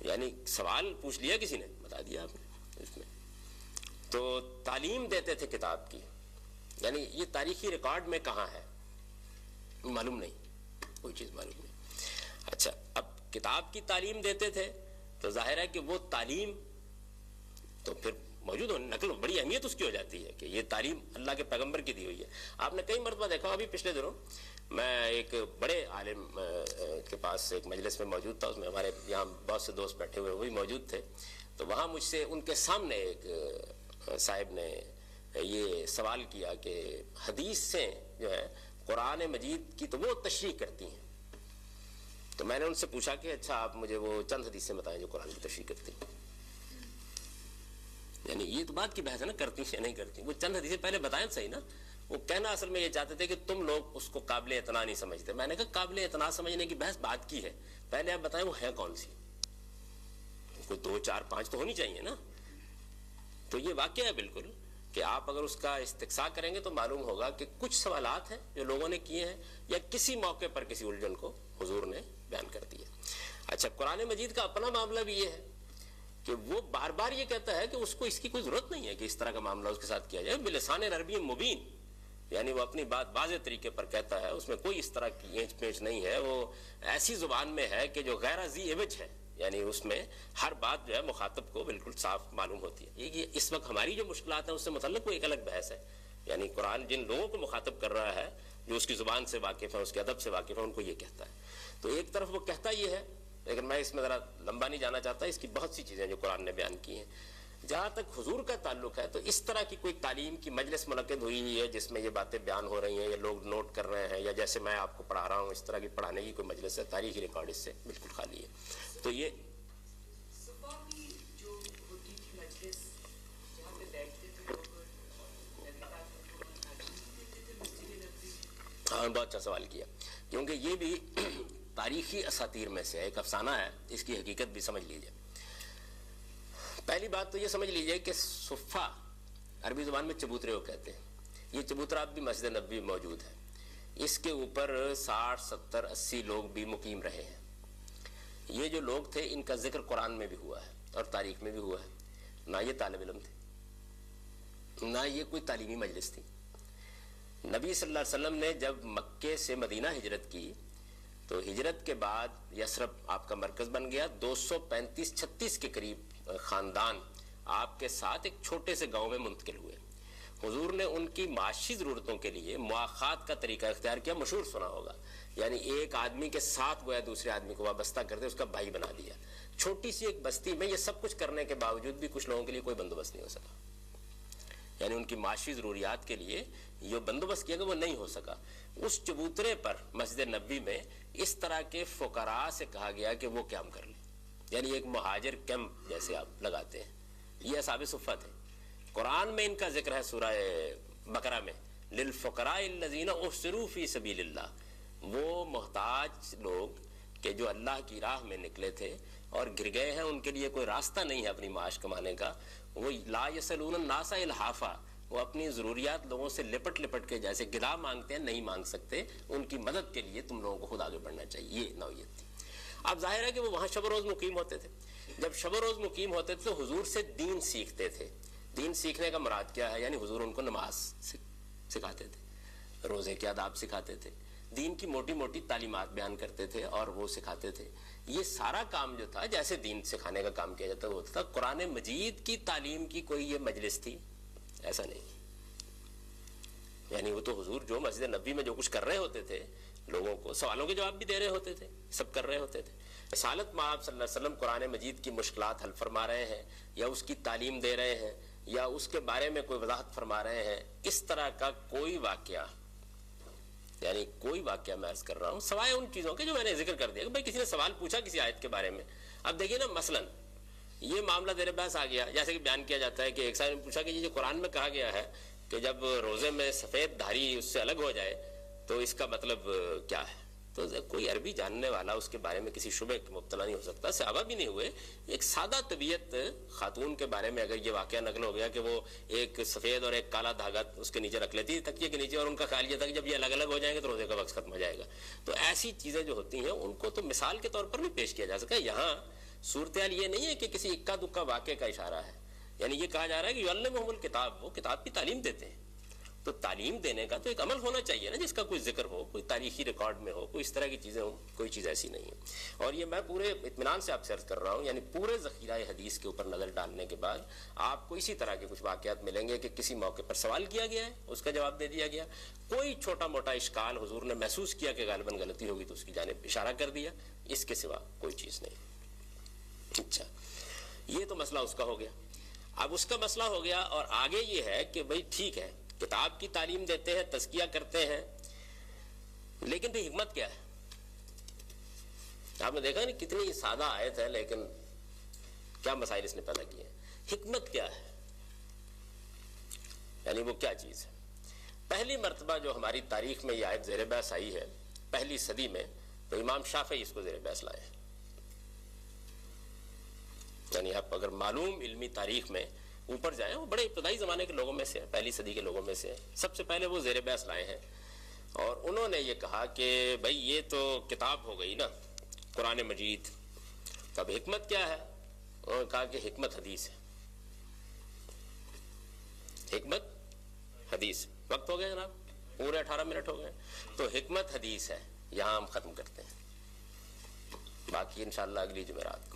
یعنی سوال پوچھ لیا کسی نے، بتا دیا آپ نے اس میں. تو تعلیم دیتے تھے کتاب کی، یعنی یہ تاریخی ریکارڈ میں کہاں ہے معلوم نہیں، کوئی چیز معلوم نہیں. اچھا، اب کتاب کی تعلیم دیتے تھے تو ظاہر ہے کہ وہ تعلیم تو پھر موجود ہو، نقل بڑی اہمیت اس کی ہو جاتی ہے کہ یہ تعلیم اللہ کے پیغمبر کی دی ہوئی ہے. آپ نے کئی مرتبہ دیکھا، ابھی پچھلے دنوں میں ایک بڑے عالم کے پاس ایک مجلس میں موجود تھا، اس میں ہمارے یہاں بہت سے دوست بیٹھے ہوئے وہ بھی موجود تھے. تو وہاں مجھ سے ان کے سامنے ایک صاحب نے یہ سوال کیا کہ حدیث سے جو ہے قرآن مجید کی تو وہ تشریح کرتی ہیں. تو میں نے ان سے پوچھا کہ اچھا آپ مجھے وہ چند حدیثیں بتائیں جو قرآن کی تشریح کرتی ہیں. یعنی یہ تو بات کی بحث ہے نا، کرتی یا نہیں کرتی. وہ چند حدیثیں پہلے بتائیں صحیح نا. وہ کہنا اصل میں یہ چاہتے تھے کہ تم لوگ اس کو قابل اعتنا نہیں سمجھتے. میں نے کہا قابل اعتنا سمجھنے کی بحث بات کی ہے، پہلے آپ بتائیں وہ ہیں کون سی. کوئی 2-4-5 تو ہونی چاہیے نا. تو یہ واقعہ ہے بالکل کہ آپ اگر اس کا استقصاء کریں گے تو معلوم ہوگا کہ کچھ سوالات ہیں جو لوگوں نے کیے ہیں یا کسی موقع پر کسی الجھن کو حضور نے بیان کر دیا. اچھا، قرآن مجید کا اپنا معاملہ بھی یہ ہے کہ وہ بار بار یہ کہتا ہے کہ اس کو اس کی کوئی ضرورت نہیں ہے کہ اس طرح کا معاملہ اس کے ساتھ کیا جائے. بلسان عربی مبین، یعنی وہ اپنی بات واضح طریقے پر کہتا ہے، اس میں کوئی اس طرح کی اینچ پیچ نہیں ہے. وہ ایسی زبان میں ہے کہ جو غیر ذی عوج ہے، یعنی اس میں ہر بات جو ہے مخاطب کو بالکل صاف معلوم ہوتی ہے. یہ اس وقت ہماری جو مشکلات ہیں اس سے متعلق وہ ایک الگ بحث ہے. یعنی قرآن جن لوگوں کو مخاطب کر رہا ہے، جو اس کی زبان سے واقف ہیں، اس کے ادب سے واقف ہیں، ان کو یہ کہتا ہے. تو ایک طرف وہ کہتا یہ ہے، لیکن میں اس میں ذرا لمبا نہیں جانا چاہتا. اس کی بہت سی چیزیں جو قرآن نے بیان کی ہیں. جہاں تک حضور کا تعلق ہے تو اس طرح کی کوئی تعلیم کی مجلس منعقد ہوئی ہے جس میں یہ باتیں بیان ہو رہی ہیں یا لوگ نوٹ کر رہے ہیں، یا جیسے میں آپ کو پڑھا رہا ہوں اس طرح کی پڑھانے کی کوئی مجلس ہے، تاریخی ریکارڈ اس سے بالکل خالی ہے. تو یہ ہاں بہت اچھا سوال کیا، کیونکہ یہ بھی تاریخی اساطیر میں سے ایک افسانہ ہے. اس کی حقیقت بھی سمجھ لیجئے. پہلی بات تو یہ سمجھ لیجئے کہ صفہ عربی زبان میں چبوترے کو کہتے ہیں. یہ چبوترا بھی مسجد نبوی میں موجود ہے. اس کے اوپر 60 70 80 لوگ بھی مقیم رہے ہیں. یہ جو لوگ تھے ان کا ذکر قرآن میں بھی ہوا ہے اور تاریخ میں بھی ہوا ہے. نہ یہ طالب علم تھے، نہ یہ کوئی تعلیمی مجلس تھی. نبی صلی اللہ علیہ وسلم نے جب مکے سے مدینہ ہجرت کی تو ہجرت کے بعد یثرب آپ کا مرکز بن گیا. 235-36 کے قریب خاندان آپ کے ساتھ ایک چھوٹے سے گاؤں میں منتقل ہوئے. حضور نے ان کی معاشی ضرورتوں کے لیے مواخات کا طریقہ اختیار کیا. مشہور سنا ہوگا, یعنی ایک آدمی کے ساتھ گویا دوسرے آدمی کو وابستہ کرتے, اس کا بھائی بنا دیا. چھوٹی سی ایک بستی میں یہ سب کچھ کرنے کے باوجود بھی کچھ لوگوں کے لیے کوئی بندوبست نہیں ہو سکا. یعنی ان کی معاشی ضروریات کے لیے یہ بندوبست کیا کہ وہ نہیں ہو سکا. اس چبوترے پر مسجد نبوی میں اس طرح کے فقراء سے کہا گیا کہ وہ قیام کر لیں, یعنی ایک مہاجر کیمپ جیسے آپ لگاتے ہیں. یہ اصحاب صفہ تھے. قرآن میں ان کا ذکر ہے سورہ بقرہ میں, للفقراء الذین احصروا فی سبیل اللہ, وہ محتاج لوگ کہ جو اللہ کی راہ میں نکلے تھے اور گر گئے ہیں, ان کے لیے کوئی راستہ نہیں ہے اپنی معاش کمانے کا. وہ لا یسألون الناس الحافا, وہ اپنی ضروریات لوگوں سے لپٹ لپٹ کے جیسے گلا مانگتے ہیں, نہیں مانگ سکتے. ان کی مدد کے لیے تم لوگوں کو خود آگے بڑھنا چاہیے. یہ نوعیت تھی. اب ظاہر ہے کہ وہ وہاں شب و روز مقیم ہوتے تھے. جب شب و روز مقیم ہوتے تھے تو حضور سے دین سیکھتے تھے. دین سیکھنے کا مراد کیا ہے؟ یعنی حضور ان کو نماز سکھاتے تھے, روزے کے آداب سکھاتے تھے, دین کی موٹی موٹی تعلیمات بیان کرتے تھے اور وہ سکھاتے تھے. یہ سارا کام جو تھا جیسے دین سکھانے کا کام کیا جاتا ہوتا تھا. قرآن مجید کی تعلیم کی کوئی یہ مجلس تھی؟ ایسا نہیں. یعنی وہ تو حضور جو مسجد نبوی میں جو کچھ کر رہے ہوتے تھے, لوگوں کو سوالوں کے جواب بھی دے رہے ہوتے تھے, سب کر رہے ہوتے تھے. رسالت میں آپ صلی اللہ علیہ وسلم قرآن مجید کی مشکلات حل فرما رہے ہیں, یا اس کی تعلیم دے رہے ہیں, یا اس کے بارے میں کوئی وضاحت فرما رہے ہیں. اس طرح کا کوئی واقعہ, یعنی کوئی واقعہ میں عرض کر رہا ہوں سوائے ان چیزوں کے جو میں نے ذکر کر دیا کہ بھائی کسی نے سوال پوچھا کسی آیت کے بارے میں. اب دیکھیے نا, مثلا یہ معاملہ زیر بحث آ گیا, جیسے کہ بیان کیا جاتا ہے کہ ایک صاحب نے پوچھا کہ یہ جو قرآن میں کہا گیا ہے کہ جب روزے میں سفید دھاری اس سے الگ ہو جائے تو اس کا مطلب کیا ہے. تو کوئی عربی جاننے والا اس کے بارے میں کسی شبہ کے مبتلا نہیں ہو سکتا. صحابہ بھی نہیں ہوئے. ایک سادہ طبیعت خاتون کے بارے میں اگر یہ واقعہ نقل ہو گیا کہ وہ ایک سفید اور ایک کالا دھاگا اس کے نیچے رکھ لیتی تکیے کے نیچے, اور ان کا خیال یہ تھا کہ جب یہ الگ الگ ہو جائیں گے تو روزے کا وقت ختم ہو جائے گا. تو ایسی چیزیں جو ہوتی ہیں ان کو تو مثال کے طور پر نہیں پیش کیا جا سکتا. یہاں صورتحال یہ نہیں ہے کہ کسی اکا دکا واقعے کا اشارہ ہے. یعنی یہ کہا جا رہا ہے کہ یعلمہم الکتاب, وہ کتاب کی تعلیم دیتے ہیں. تو تعلیم دینے کا تو ایک عمل ہونا چاہیے نا, جس کا کوئی ذکر ہو, کوئی تاریخی ریکارڈ میں ہو, کوئی اس طرح کی چیزیں ہوں. کوئی چیز ایسی نہیں ہے. اور یہ میں پورے اطمینان سے آپ سے عرض کر رہا ہوں, یعنی پورے ذخیرہ حدیث کے اوپر نظر ڈالنے کے بعد آپ کو اسی طرح کے کچھ واقعات ملیں گے کہ کسی موقع پر سوال کیا گیا ہے, اس کا جواب دے دیا گیا. کوئی چھوٹا موٹا اشکال حضور نے محسوس کیا کہ غالباً غلطی ہوگی تو اس کی جانب اشارہ کر دیا. اس کے سوا کوئی چیز نہیں. اچھا, یہ تو مسئلہ اس کا ہو گیا. اب اس کا مسئلہ ہو گیا, اور آگے یہ ہے کہ بھئی ٹھیک ہے کتاب کی تعلیم دیتے ہیں, تزکیہ کرتے ہیں, لیکن پھر حکمت کیا ہے؟ آپ نے دیکھا نہیں کتنی سادہ آیت ہے لیکن کیا مسائل اس نے پیدا کیے ہیں. حکمت کیا ہے؟ یعنی وہ کیا چیز ہے؟ پہلی مرتبہ جو ہماری تاریخ میں یہ آیت زیر بحث آئی ہے پہلی صدی میں, تو امام شافعی اس کو زیر بحث لائے ہیں. یعنی آپ اگر معلوم علمی تاریخ میں اوپر جائیں, وہ بڑے ابتدائی زمانے کے لوگوں میں سے ہیں, پہلی صدی کے لوگوں میں سے ہیں. سب سے پہلے وہ زیر بحث لائے ہیں, اور انہوں نے یہ کہا کہ بھئی یہ تو کتاب ہو گئی نا قرآن مجید, تو اب حکمت کیا ہے؟ انہوں نے کہا کہ حکمت حدیث ہے. حکمت حدیث. وقت ہو گیا جناب, پورے 18 منٹ ہو گئے. تو حکمت حدیث ہے. یہاں ہم ختم کرتے ہیں, باقی انشاءاللہ اگلی جمعرات کو.